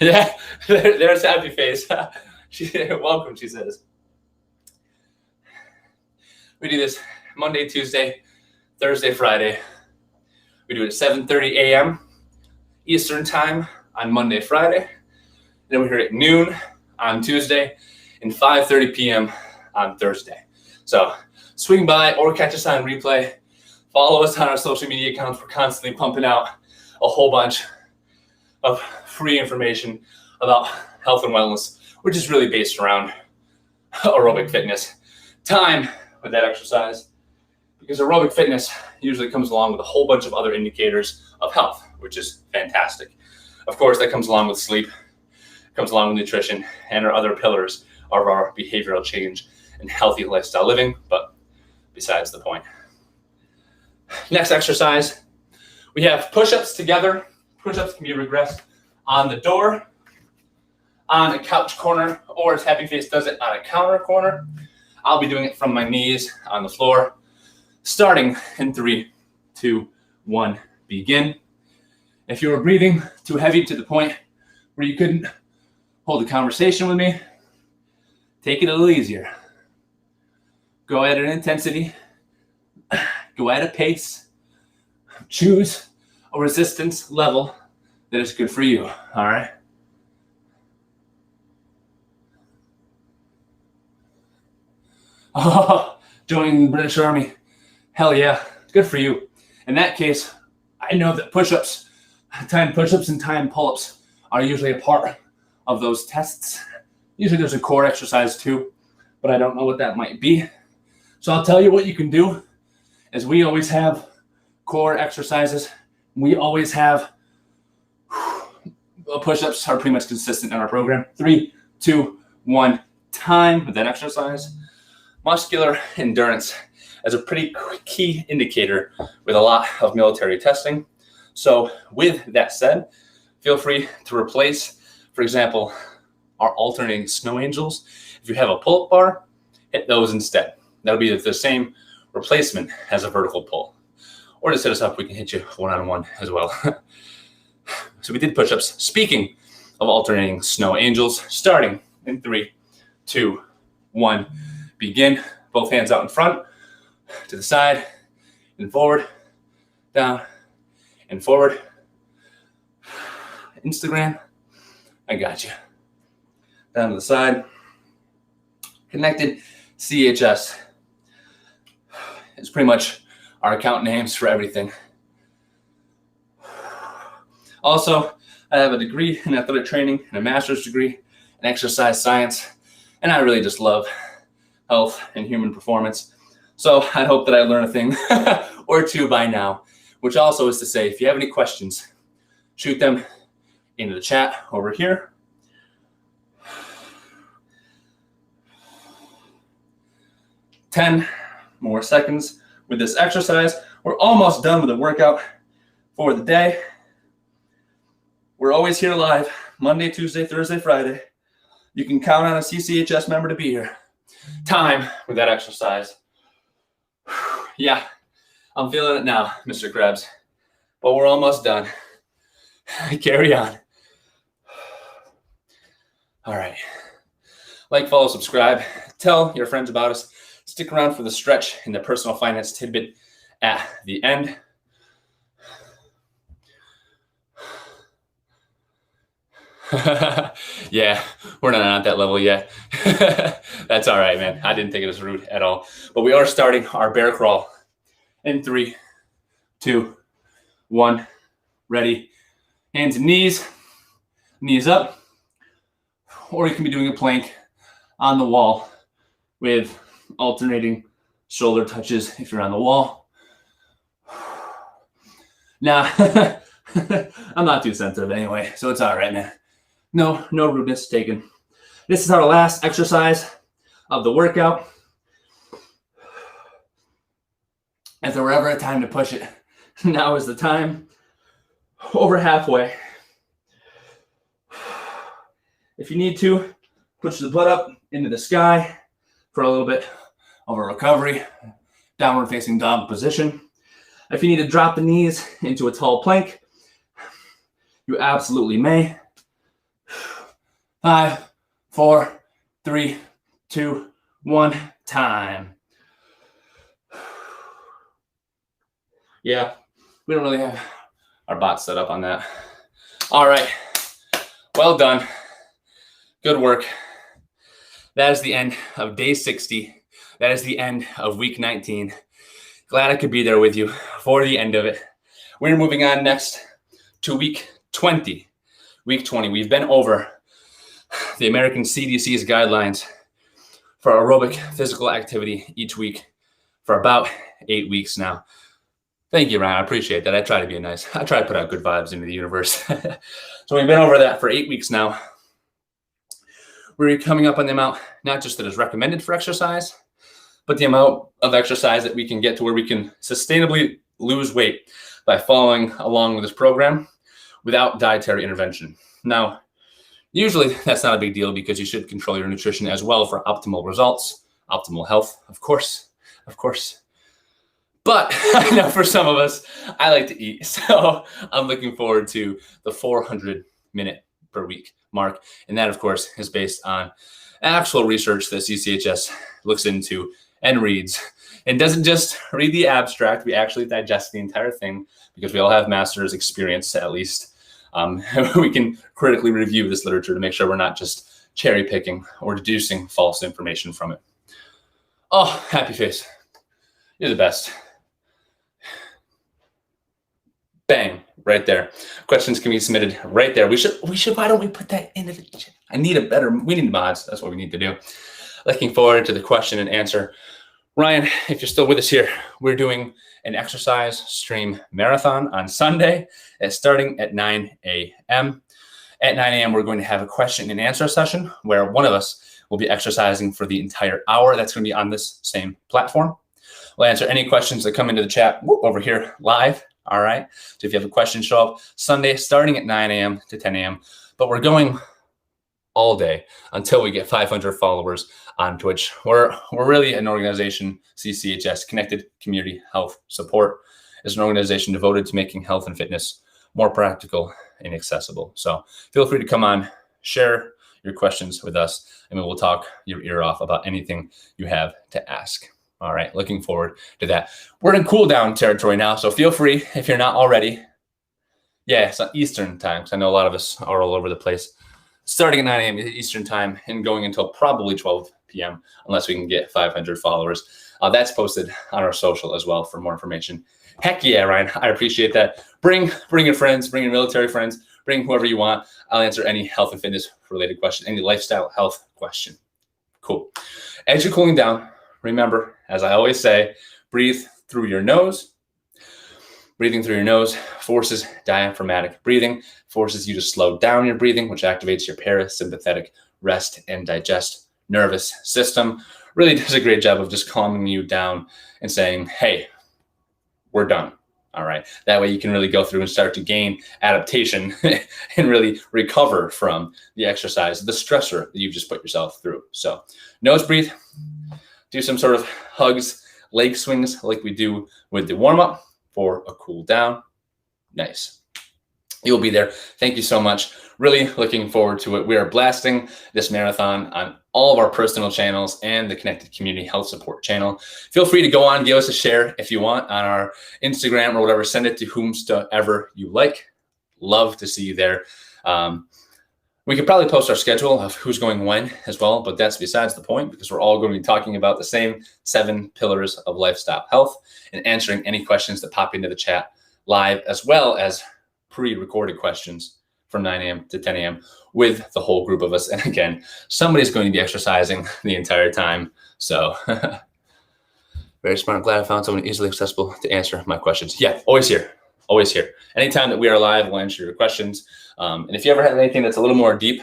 Yeah, there's Happy Face. Welcome, she says. We do this Monday, Tuesday, Thursday, Friday. We do it at 7:30 a.m. Eastern time on Monday, Friday. Then we're here at noon on Tuesday and 5:30 p.m. on Thursday. So swing by or catch us on replay. Follow us on our social media accounts. We're constantly pumping out a whole bunch of free information about health and wellness, which is really based around aerobic fitness. Time with that exercise, because aerobic fitness usually comes along with a whole bunch of other indicators of health, which is fantastic. Of course, that comes along with sleep, comes along with nutrition, and our other pillars of our behavioral change and healthy lifestyle living, but besides the point. Next exercise, we have push-ups together. Push-ups can be regressed on the door, on a couch corner, or as Happy Face does it, on a counter corner. I'll be doing it from my knees on the floor, starting in 3, 2, 1, begin. If you were breathing too heavy to the point where you couldn't hold a conversation with me, take it a little easier. Go at an intensity, go at a pace, choose a resistance level that is good for you, all right? Oh, joining the British Army. Hell yeah, good for you. In that case, I know that push-ups, time push-ups and time pull-ups are usually a part of those tests. Usually there's a core exercise too, but I don't know what that might be. So I'll tell you what you can do is we always have core exercises. We always have push-ups are pretty much consistent in our program. 3, 2, 1, time with that exercise. Muscular endurance is a pretty key indicator with a lot of military testing. So with that said, feel free to replace, for example, our alternating snow angels. If you have a pull-up bar, hit those instead. That'll be the same replacement as a vertical pull. Or to set us up, we can hit you one-on-one as well. So we did push-ups. Speaking of alternating snow angels, starting in 3, 2, 1, begin. Both hands out in front, to the side, and forward, down, and forward. Instagram, I got you. Down to the side. Connected CCHS. It's pretty much our account names for everything. Also, I have a degree in athletic training and a master's degree in exercise science, and I really just love health and human performance. So I hope that I learn a thing or two by now, which also is to say, if you have any questions, shoot them into the chat over here. Ten more seconds with this exercise. We're almost done with the workout for the day. We're always here live, Monday, Tuesday, Thursday, Friday. You can count on a CCHS member to be here. Time with that exercise. Yeah, I'm feeling it now, Mr. Krebs. But we're almost done. Carry on. All right. Like, follow, subscribe. Tell your friends about us. Stick around for the stretch and the personal finance tidbit at the end. Yeah, we're not at that level yet. That's all right, man. I didn't think it was rude at all. But we are starting our bear crawl in 3, 2, 1. Ready. Hands and knees. Knees up. Or you can be doing a plank on the wall with alternating shoulder touches if you're on the wall. Nah, I'm not too sensitive anyway, so it's all right, man. No rudeness taken. This is our last exercise of the workout. If there were ever a time to push it, now is the time. Over halfway. If you need to, push the butt up into the sky for a little bit of a recovery, downward facing dog position. If you need to drop the knees into a tall plank, you absolutely may. 5, 4, 3, 2, 1, time. Yeah, we don't really have our bots set up on that. All right, well done. Good work. That is the end of day 60. That is the end of week 19. Glad I could be there with you for the end of it. We're moving on next to week 20. Week 20, we've been over the American CDC's guidelines for aerobic physical activity each week for about 8 weeks now. Thank you, Ryan. I appreciate that. I try to be nice. I try to put out good vibes into the universe. So we've been over that for 8 weeks now. We're coming up on the amount, not just that is recommended for exercise, but the amount of exercise that we can get to where we can sustainably lose weight by following along with this program without dietary intervention. Now, usually that's not a big deal because you should control your nutrition as well for optimal results, optimal health, of course. But I know for some of us, I like to eat. So I'm looking forward to the 400-minute per week mark. And that, of course, is based on actual research that CCHS looks into and reads. And doesn't just read the abstract. We actually digest the entire thing because we all have master's experience, at least. We can critically review this literature to make sure we're not just cherry picking or deducing false information from it. Oh, happy face. You're the best. Bang, right there. Questions can be submitted right there. We should, why don't we put that into the chat? We need mods. That's what we need to do. Looking forward to the question and answer. Ryan, if you're still with us here, we're doing an exercise stream marathon on Sunday. It's starting at 9 a.m. At 9 a.m., we're going to have a question and answer session where one of us will be exercising for the entire hour. That's going to be on this same platform. We'll answer any questions that come into the chat over here live. All right. So if you have a question, show up Sunday starting at 9 a.m. to 10 a.m. But we're going all day until we get 500 followers on Twitch. We're really an organization, CCHS, Connected Community Health Support, is an organization devoted to making health and fitness more practical inaccessible. So feel free to come on, share your questions with us, and we'll talk your ear off about anything you have to ask. All right, looking forward to that. We're in cool down territory now, so feel free if you're not already. Yeah, it's Eastern time, because I know a lot of us are all over the place. Starting at 9 a.m. Eastern time and going until probably 12 p.m. unless we can get 500 followers. That's posted on our social as well for more information. Heck yeah, Ryan, I appreciate that. Bring your friends, bring your military friends, bring whoever you want. I'll answer any health and fitness related question, any lifestyle health question. Cool. As you're cooling down, remember, as I always say, breathe through your nose. Breathing through your nose forces diaphragmatic breathing, forces you to slow down your breathing, which activates your parasympathetic rest and digest nervous system. Really does a great job of just calming you down and saying, hey, we're done. All right. That way you can really go through and start to gain adaptation and really recover from the exercise, the stressor that you've just put yourself through. So nose breathe, do some sort of hugs, leg swings like we do with the warm up for a cool down. Nice. You'll be there. Thank you so much. Really looking forward to it. We are blasting this marathon on all of our personal channels and the Connected Community Health Support channel. Feel free to go on, give us a share if you want on our Instagram or whatever. Send it to whomsoever you like. Love to see you there. We could probably post our schedule of who's going when as well, but that's besides the point because we're all going to be talking about the same 7 pillars of lifestyle health and answering any questions that pop into the chat live, as well as pre-recorded questions from 9 a.m. to 10 a.m. with the whole group of us. And again, somebody's going to be exercising the entire time. So very smart. I'm glad I found someone easily accessible to answer my questions. Yeah, always here. Always here. Anytime that we are live, we'll answer your questions. And if you ever have anything that's a little more deep,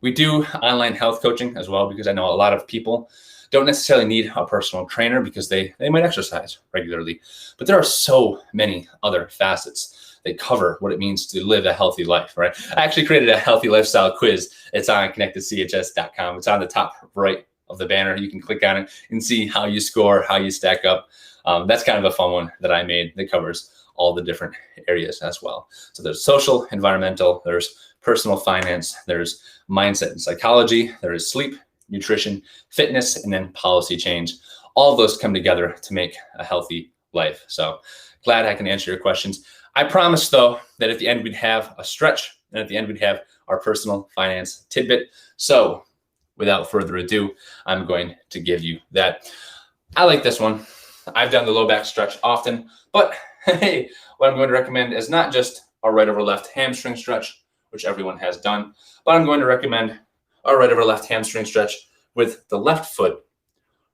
we do online health coaching as well, because I know a lot of people don't necessarily need a personal trainer because they might exercise regularly. But there are so many other facets that cover what it means to live a healthy life, right? I actually created a healthy lifestyle quiz. It's on connectedchs.com. It's on the top right of the banner. You can click on it and see how you score, how you stack up. That's kind of a fun one that I made that covers all the different areas as well. So there's social, environmental, there's personal finance, there's mindset and psychology, there is sleep, nutrition, fitness, and then policy change. All of those come together to make a healthy life. So glad I can answer your questions. I promise though that at the end we'd have a stretch, and at the end we'd have our personal finance tidbit. So without further ado, I'm going to give you that. I like this one. I've done the low back stretch often, but hey, what I'm going to recommend is not just a right over left hamstring stretch, which everyone has done, but I'm going to recommend a right over left hamstring stretch with the left foot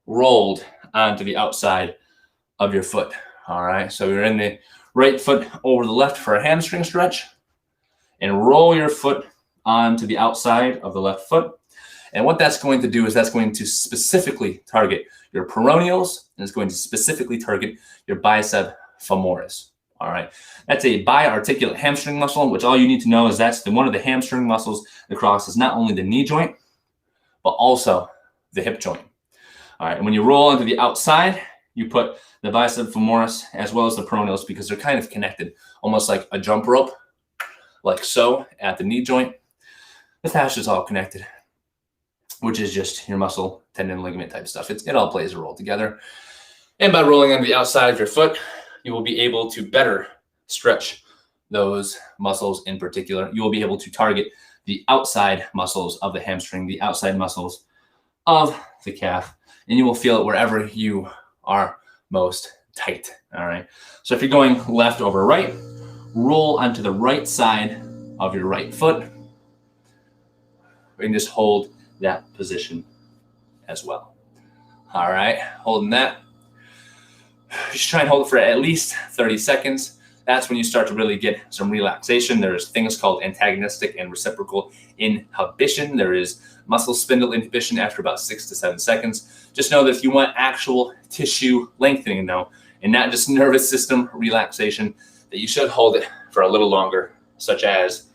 rolled onto the outside of your foot. All right, so you're in the right foot over the left for a hamstring stretch, and roll your foot onto the outside of the left foot. And what that's going to do is that's going to specifically target your peroneals, and it's going to specifically target your bicep femoris. All right, that's a biarticulate hamstring muscle, which all you need to know is that's one of the hamstring muscles that crosses not only the knee joint, but also the hip joint. All right, and when you roll onto the outside, you put the bicep femoris as well as the peroneals because they're kind of connected, almost like a jump rope, like so at the knee joint. The fascia is all connected, which is just your muscle, tendon, ligament type stuff. It all plays a role together. And by rolling on the outside of your foot, you will be able to better stretch those muscles in particular. You will be able to target the outside muscles of the hamstring, the outside muscles of the calf, and you will feel it wherever you are most tight. All right. So if you're going left over right, roll onto the right side of your right foot and just hold that position as well. All right. Holding that. Just try and hold it for at least 30 seconds. That's when you start to really get some relaxation. There's things called antagonistic and reciprocal inhibition. There is muscle spindle inhibition after about 6 to 7 seconds. Just know that if you want actual tissue lengthening now, and not just nervous system relaxation, that you should hold it for a little longer, such as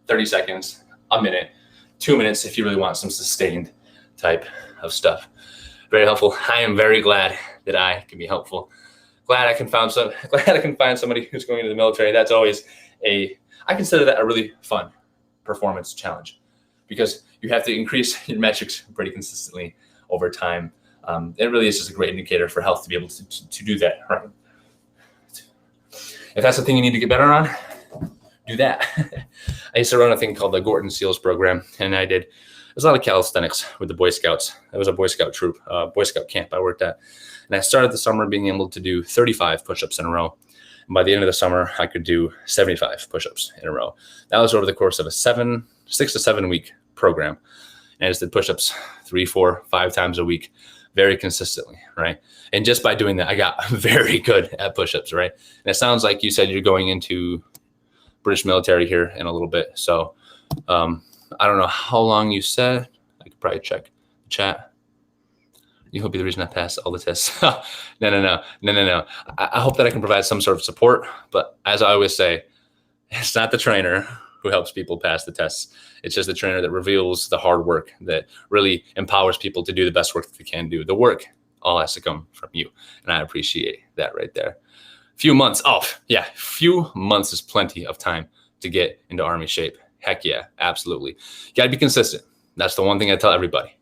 30 seconds, a minute, 2 minutes if you really want some sustained type of stuff. Very helpful. I am very glad that I can be helpful. Glad I can find somebody who's going into the military. That's always a I consider that a really fun performance challenge because you have to increase your metrics pretty consistently over time. It really is just a great indicator for health to be able to do that, right? If that's the thing you need to get better on, do that. I used to run a thing called the Gorton SEALs program, and there's a lot of calisthenics with the Boy Scouts. It was a Boy Scout troop, Boy Scout camp I worked at. And I started the summer being able to do 35 push-ups in a row. And by the end of the summer, I could do 75 push-ups in a row. That was over the course of a 6 to 7 week program. And I just did push-ups 3, 4, 5 times a week, very consistently, right? And just by doing that, I got very good at push-ups, right? And it sounds like you said you're going into British military here in a little bit. So I don't know how long you said. I could probably check the chat. You hope you're the reason I passed all the tests. No. I hope that I can provide some sort of support. But as I always say, it's not the trainer who helps people pass the tests. It's just the trainer that reveals the hard work that really empowers people to do the best work that they can do. The work all has to come from you. And I appreciate that right there. Few months is plenty of time to get into Army shape. Heck yeah, absolutely. You got to be consistent. That's the one thing I tell everybody.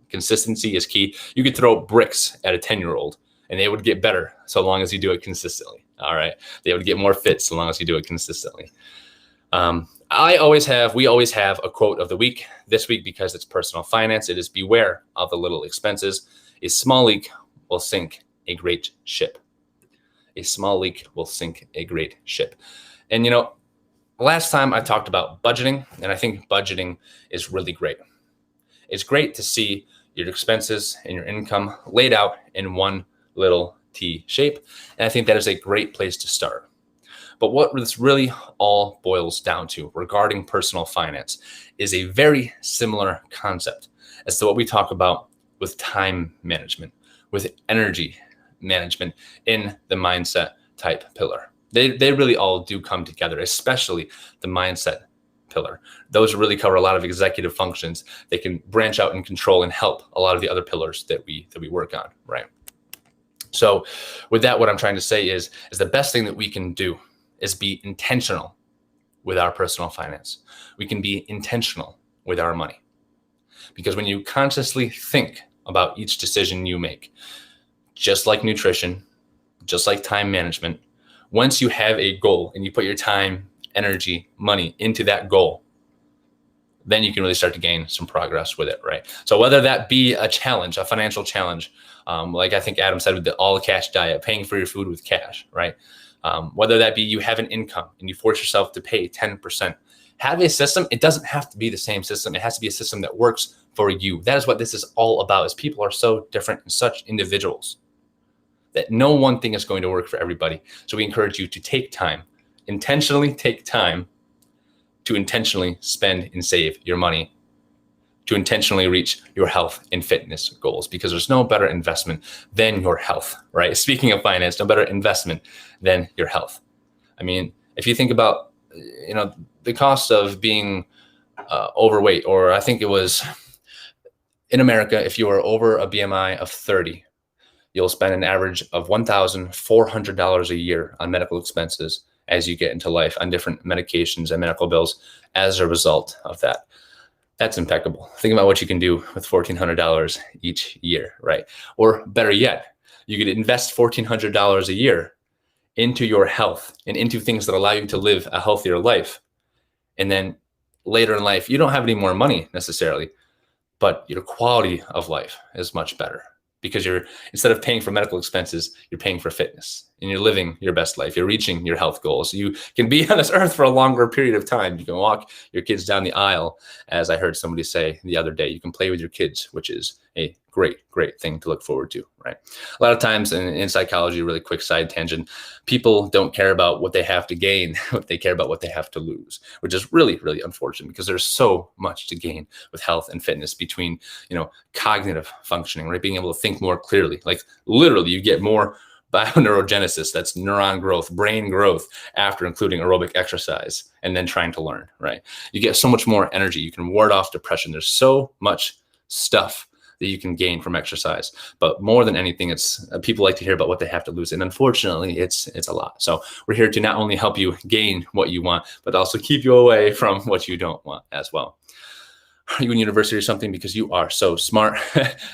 Consistency is key. You could throw bricks at a 10-year-old and they would get better so long as you do it consistently. All right. They would get more fit so long as you do it consistently. We always have a quote of the week this week because it's personal finance. It is beware of the little expenses. A small leak will sink a great ship. A small leak will sink a great ship. And last time I talked about budgeting, and I think budgeting is really great. It's great to see your expenses and your income laid out in one little T shape. And I think that is a great place to start. But what this really all boils down to regarding personal finance is a very similar concept as to what we talk about with time management, with energy management in the mindset type pillar. They really all do come together, especially the mindset pillar. Those really cover a lot of executive functions. They can branch out and control and help a lot of the other pillars that we work on, right? So with that, what I'm trying to say is the best thing that we can do is be intentional with our personal finance. We can be intentional with our money. Because when you consciously think about each decision you make, just like nutrition, just like time management, once you have a goal and you put your time, energy, money into that goal, then you can really start to gain some progress with it, right? So whether that be a challenge, a financial challenge, like I think Adam said with the all cash diet, paying for your food with cash, right? Whether that be you have an income and you force yourself to pay 10%, have a system. It doesn't have to be the same system. It has to be a system that works for you. That is what this is all about, is people are so different and such individuals that no one thing is going to work for everybody. So we encourage you to take time, intentionally take time to intentionally spend and save your money, to intentionally reach your health and fitness goals, because there's no better investment than your health, right? Speaking of finance, no better investment than your health. I mean, if you think about, the cost of being overweight, or I think it was in America, if you are over a BMI of 30, you'll spend an average of $1,400 a year on medical expenses as you get into life, on different medications and medical bills as a result of that. That's impeccable. Think about what you can do with $1,400 each year, right? Or better yet, you could invest $1,400 a year into your health and into things that allow you to live a healthier life. And then later in life, you don't have any more money necessarily, but your quality of life is much better, because instead of paying for medical expenses, you're paying for fitness and you're living your best life. You're reaching your health goals. You can be on this earth for a longer period of time. You can walk your kids down the aisle, as I heard somebody say the other day. You can play with your kids, which is a great, great thing to look forward to, right? A lot of times in psychology, really quick side tangent, people don't care about what they have to gain, they care about what they have to lose, which is really, really unfortunate, because there's so much to gain with health and fitness between, cognitive functioning, right? Being able to think more clearly, like literally you get more bioneurogenesis, that's neuron growth, brain growth, after including aerobic exercise and then trying to learn, right? You get so much more energy. You can ward off depression. There's so much stuff that you can gain from exercise. But more than anything, it's people like to hear about what they have to lose. And unfortunately, it's a lot. So we're here to not only help you gain what you want, but also keep you away from what you don't want as well. Are you in university or something because you are so smart?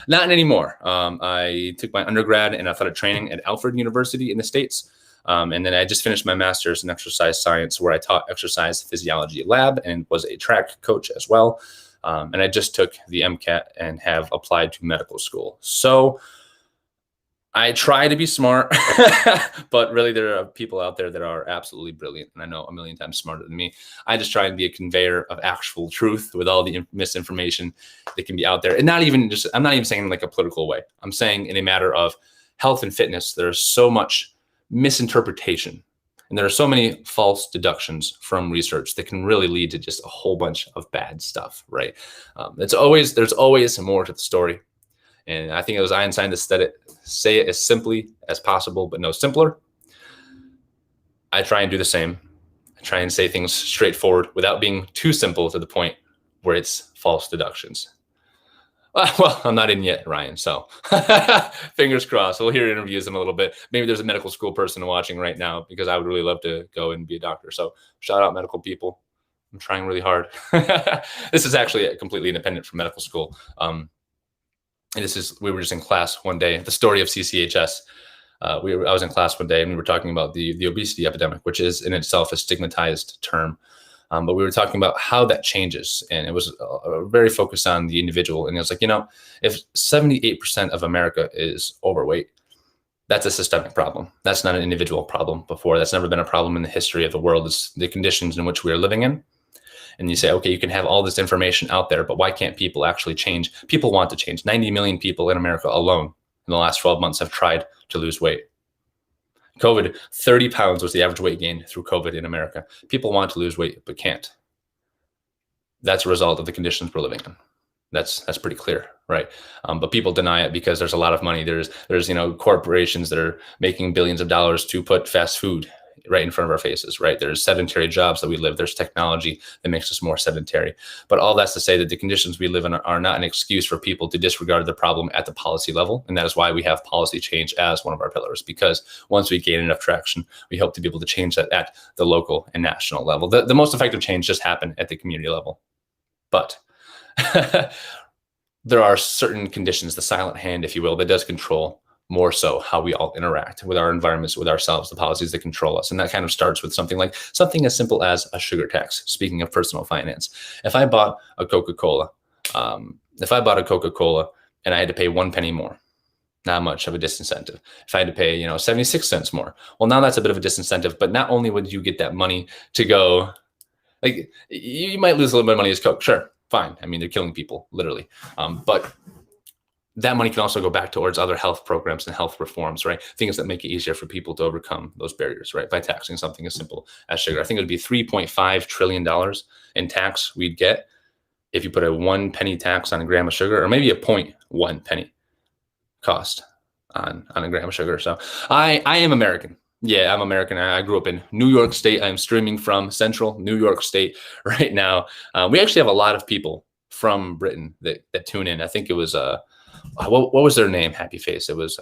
Not anymore. I took my undergrad in athletic training at Alfred University in the States. And then I just finished my master's in exercise science, where I taught exercise physiology lab and was a track coach as well. And I just took the MCAT and have applied to medical school. So I try to be smart, but really there are people out there that are absolutely brilliant. And I know a million times smarter than me. I just try and be a conveyor of actual truth with all the misinformation that can be out there. And I'm not even saying in like a political way. I'm saying in a matter of health and fitness, there's so much misinterpretation. And there are so many false deductions from research that can really lead to just a whole bunch of bad stuff, right? There's always more to the story. And I think it was Einstein that said it, say it as simply as possible, but no simpler. I try and do the same. I try and say things straightforward without being too simple to the point where it's false deductions. Well, I'm not in yet, Ryan. So fingers crossed. We'll hear interviews in a little bit. Maybe there's a medical school person watching right now, because I would really love to go and be a doctor. So shout out medical people. I'm trying really hard. This is actually completely independent from medical school. And we were just in class one day, the story of CCHS. I was in class one day and we were talking about the obesity epidemic, which is in itself a stigmatized term. But we were talking about how that changes. And it was very focused on the individual. And it was like, if 78% of America is overweight, that's a systemic problem. That's not an individual problem before. That's never been a problem in the history of the world. It's the conditions in which we are living in. And you say, okay, you can have all this information out there, but why can't people actually change? People want to change. 90 million people in America alone in the last 12 months have tried to lose weight. COVID, 30 pounds was the average weight gain through COVID in America. People want to lose weight, but can't. That's a result of the conditions we're living in. That's pretty clear, right? But people deny it because there's a lot of money. There's corporations that are making billions of dollars to put fast food right in front of our faces, right? There's sedentary jobs that we live. There's technology that makes us more sedentary. But all that's to say that the conditions we live in are not an excuse for people to disregard the problem at the policy level. And that is why we have policy change as one of our pillars, because once we gain enough traction, we hope to be able to change that at the local and national level. The most effective change just happened at the community level. But there are certain conditions, the silent hand, if you will, that does control more so how we all interact with our environments, with ourselves, the policies that control us. And that kind of starts with something as simple as a sugar tax. Speaking of personal finance, if I bought a Coca-Cola and I had to pay 1 penny more, not much of a disincentive. If I had to pay, 76 cents more, well, now that's a bit of a disincentive. But not only would you get that money to go, like, you might lose a little bit of money as Coke, sure, fine. I mean, they're killing people, literally. But that money can also go back towards other health programs and health reforms, right? Things that make it easier for people to overcome those barriers, right? By taxing something as simple as sugar. I think it would be $3.5 trillion in tax we'd get if you put a 1 penny tax on a gram of sugar, or maybe a 0.1 penny cost on a gram of sugar. So I am American. Yeah, I'm American. I grew up in New York State. I'm streaming from central New York State right now. We actually have a lot of people from Britain that tune in. I think it was what was their name? Happy Face. It was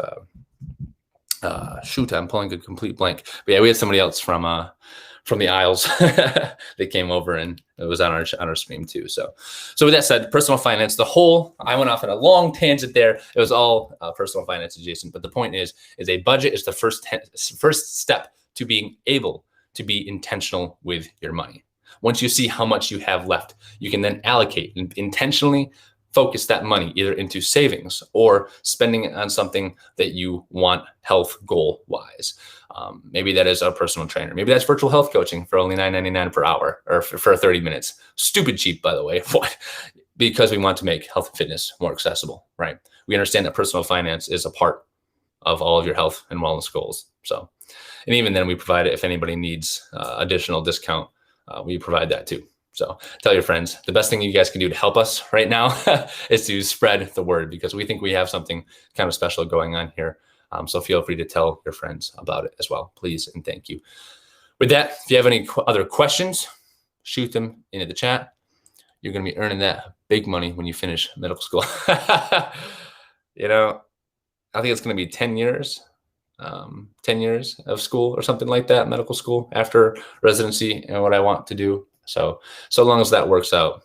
shoot, I'm pulling a complete blank. But yeah, we had somebody else from the Isles that came over, and it was on our stream too. So with that said, personal finance, I went off on a long tangent there. It was all personal finance adjacent. But the point is a budget is the first step to being able to be intentional with your money. Once you see how much you have left, you can then allocate and intentionally focus that money either into savings or spending it on something that you want health goal wise. Maybe that is a personal trainer. Maybe that's virtual health coaching for only $9.99 per hour, or for 30 minutes. Stupid cheap, by the way. What? Because we want to make health and fitness more accessible, right? We understand that personal finance is a part of all of your health and wellness goals. So, and even then we provide it if anybody needs additional discount, we provide that too. So tell your friends. The best thing you guys can do to help us right now is to spread the word, because we think we have something kind of special going on here. So feel free to tell your friends about it as well, please, and thank you. With that, if you have any other questions, shoot them into the chat. you're going to be earning that big money when you finish medical school. I think it's going to be 10 years, 10 years of school or something like that, medical school after residency and what I want to do. So long as that works out,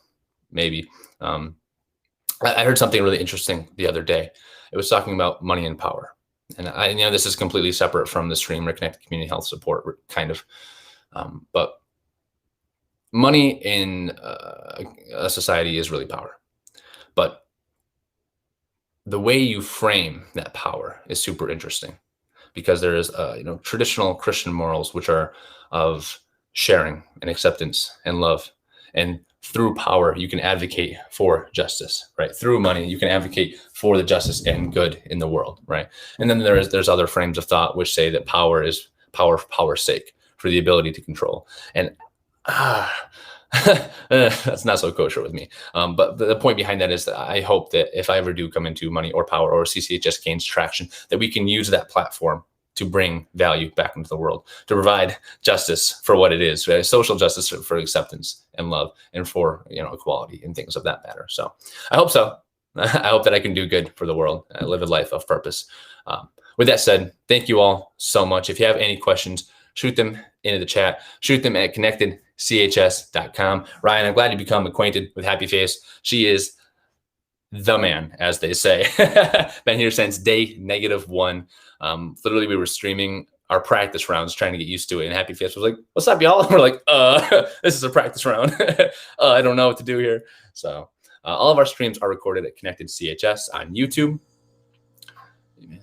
maybe. I heard something really interesting the other day. It was talking about money and power. And I know this is completely separate from the stream or connected community health support kind of, but money in a society is really power. But the way you frame that power is super interesting, because there is, traditional Christian morals, which are of sharing and acceptance and love. And through power, you can advocate for justice, right? Through money, you can advocate for the justice and good in the world, right? And then there's other frames of thought which say that power is power for power's sake, for the ability to control. And that's not so kosher with me. But the point behind that is that I hope that if I ever do come into money or power, or CCHS gains traction, that we can use that platform to bring value back into the world, to provide justice for what it is, right? Social justice for acceptance and love, and for equality and things of that matter. So I hope so. I hope that I can do good for the world, live a life of purpose. With that said, thank you all so much. If you have any questions, shoot them into the chat. Shoot them at connectedchs.com. Ryan, I'm glad you become acquainted with Happy Face. She is the man, as they say. Been here since day -1. Literally, we were streaming our practice rounds, trying to get used to it. And Happy Face was like, "What's up, y'all?" And we're like, this is a practice round. I don't know what to do here. So all of our streams are recorded at Connected CHS on YouTube.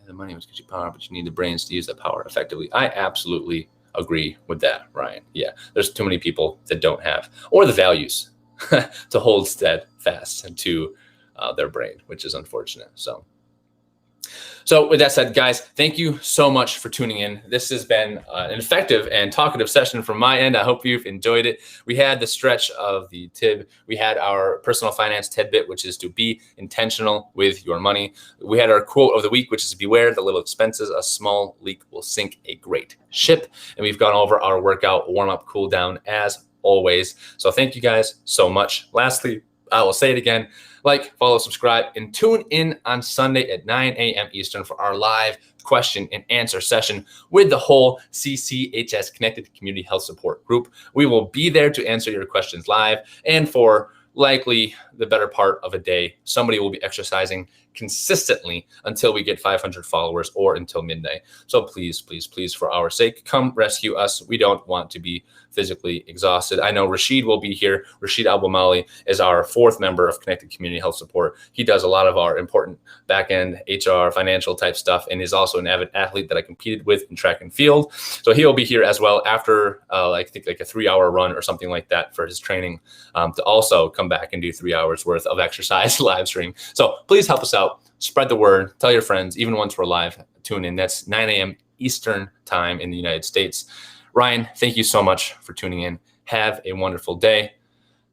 The money was because you power, but you need the brains to use that power effectively. I absolutely agree with that, Ryan. Yeah, there's too many people that don't have, or the values to hold steadfast to their brain, which is unfortunate. So with that said, guys, thank you so much for tuning in. This has been an effective and talkative session from my end. I hope you've enjoyed it. We had the stretch of the TIB. We had our personal finance tidbit, which is to be intentional with your money. We had our quote of the week, which is beware the little expenses. A small leak will sink a great ship. And we've gone over our workout, warm-up, cool down as always. So thank you guys so much. Lastly, I will say it again. Like, follow, subscribe, and tune in on Sunday at 9 a.m. Eastern for our live question and answer session with the whole CCHS Connected Community Health Support Group. We will be there to answer your questions live, and for likely the better part of a day, somebody will be exercising consistently until we get 500 followers or until midnight. So please, please, please, for our sake, come rescue us. We don't want to be physically exhausted. I know Rashid will be here. Rashid Al-Bamali is our 4th member of Connected Community Health Support. He does a lot of our important back-end HR, financial type stuff, and is also an avid athlete that I competed with in track and field. So he'll be here as well after, I think, like a 3-hour run or something like that for his training, to also come back and do 3 hours worth of exercise live stream. So please help us out. Spread the word. Tell your friends. Even once we're live, tune in. That's 9 a.m. Eastern time in the United States. Ryan, thank you so much for tuning in. Have a wonderful day.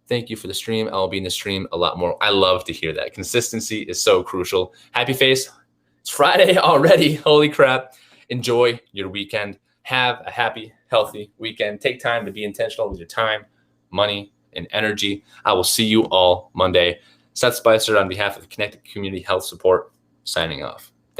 Thank you for the stream. I'll be in the stream a lot more. I love to hear that. Consistency is so crucial. Happy Face. It's Friday already. Holy crap. Enjoy your weekend. Have a happy, healthy weekend. Take time to be intentional with your time, money, and energy. I will see you all Monday. Seth Spicer on behalf of Connected Community Health Support, signing off.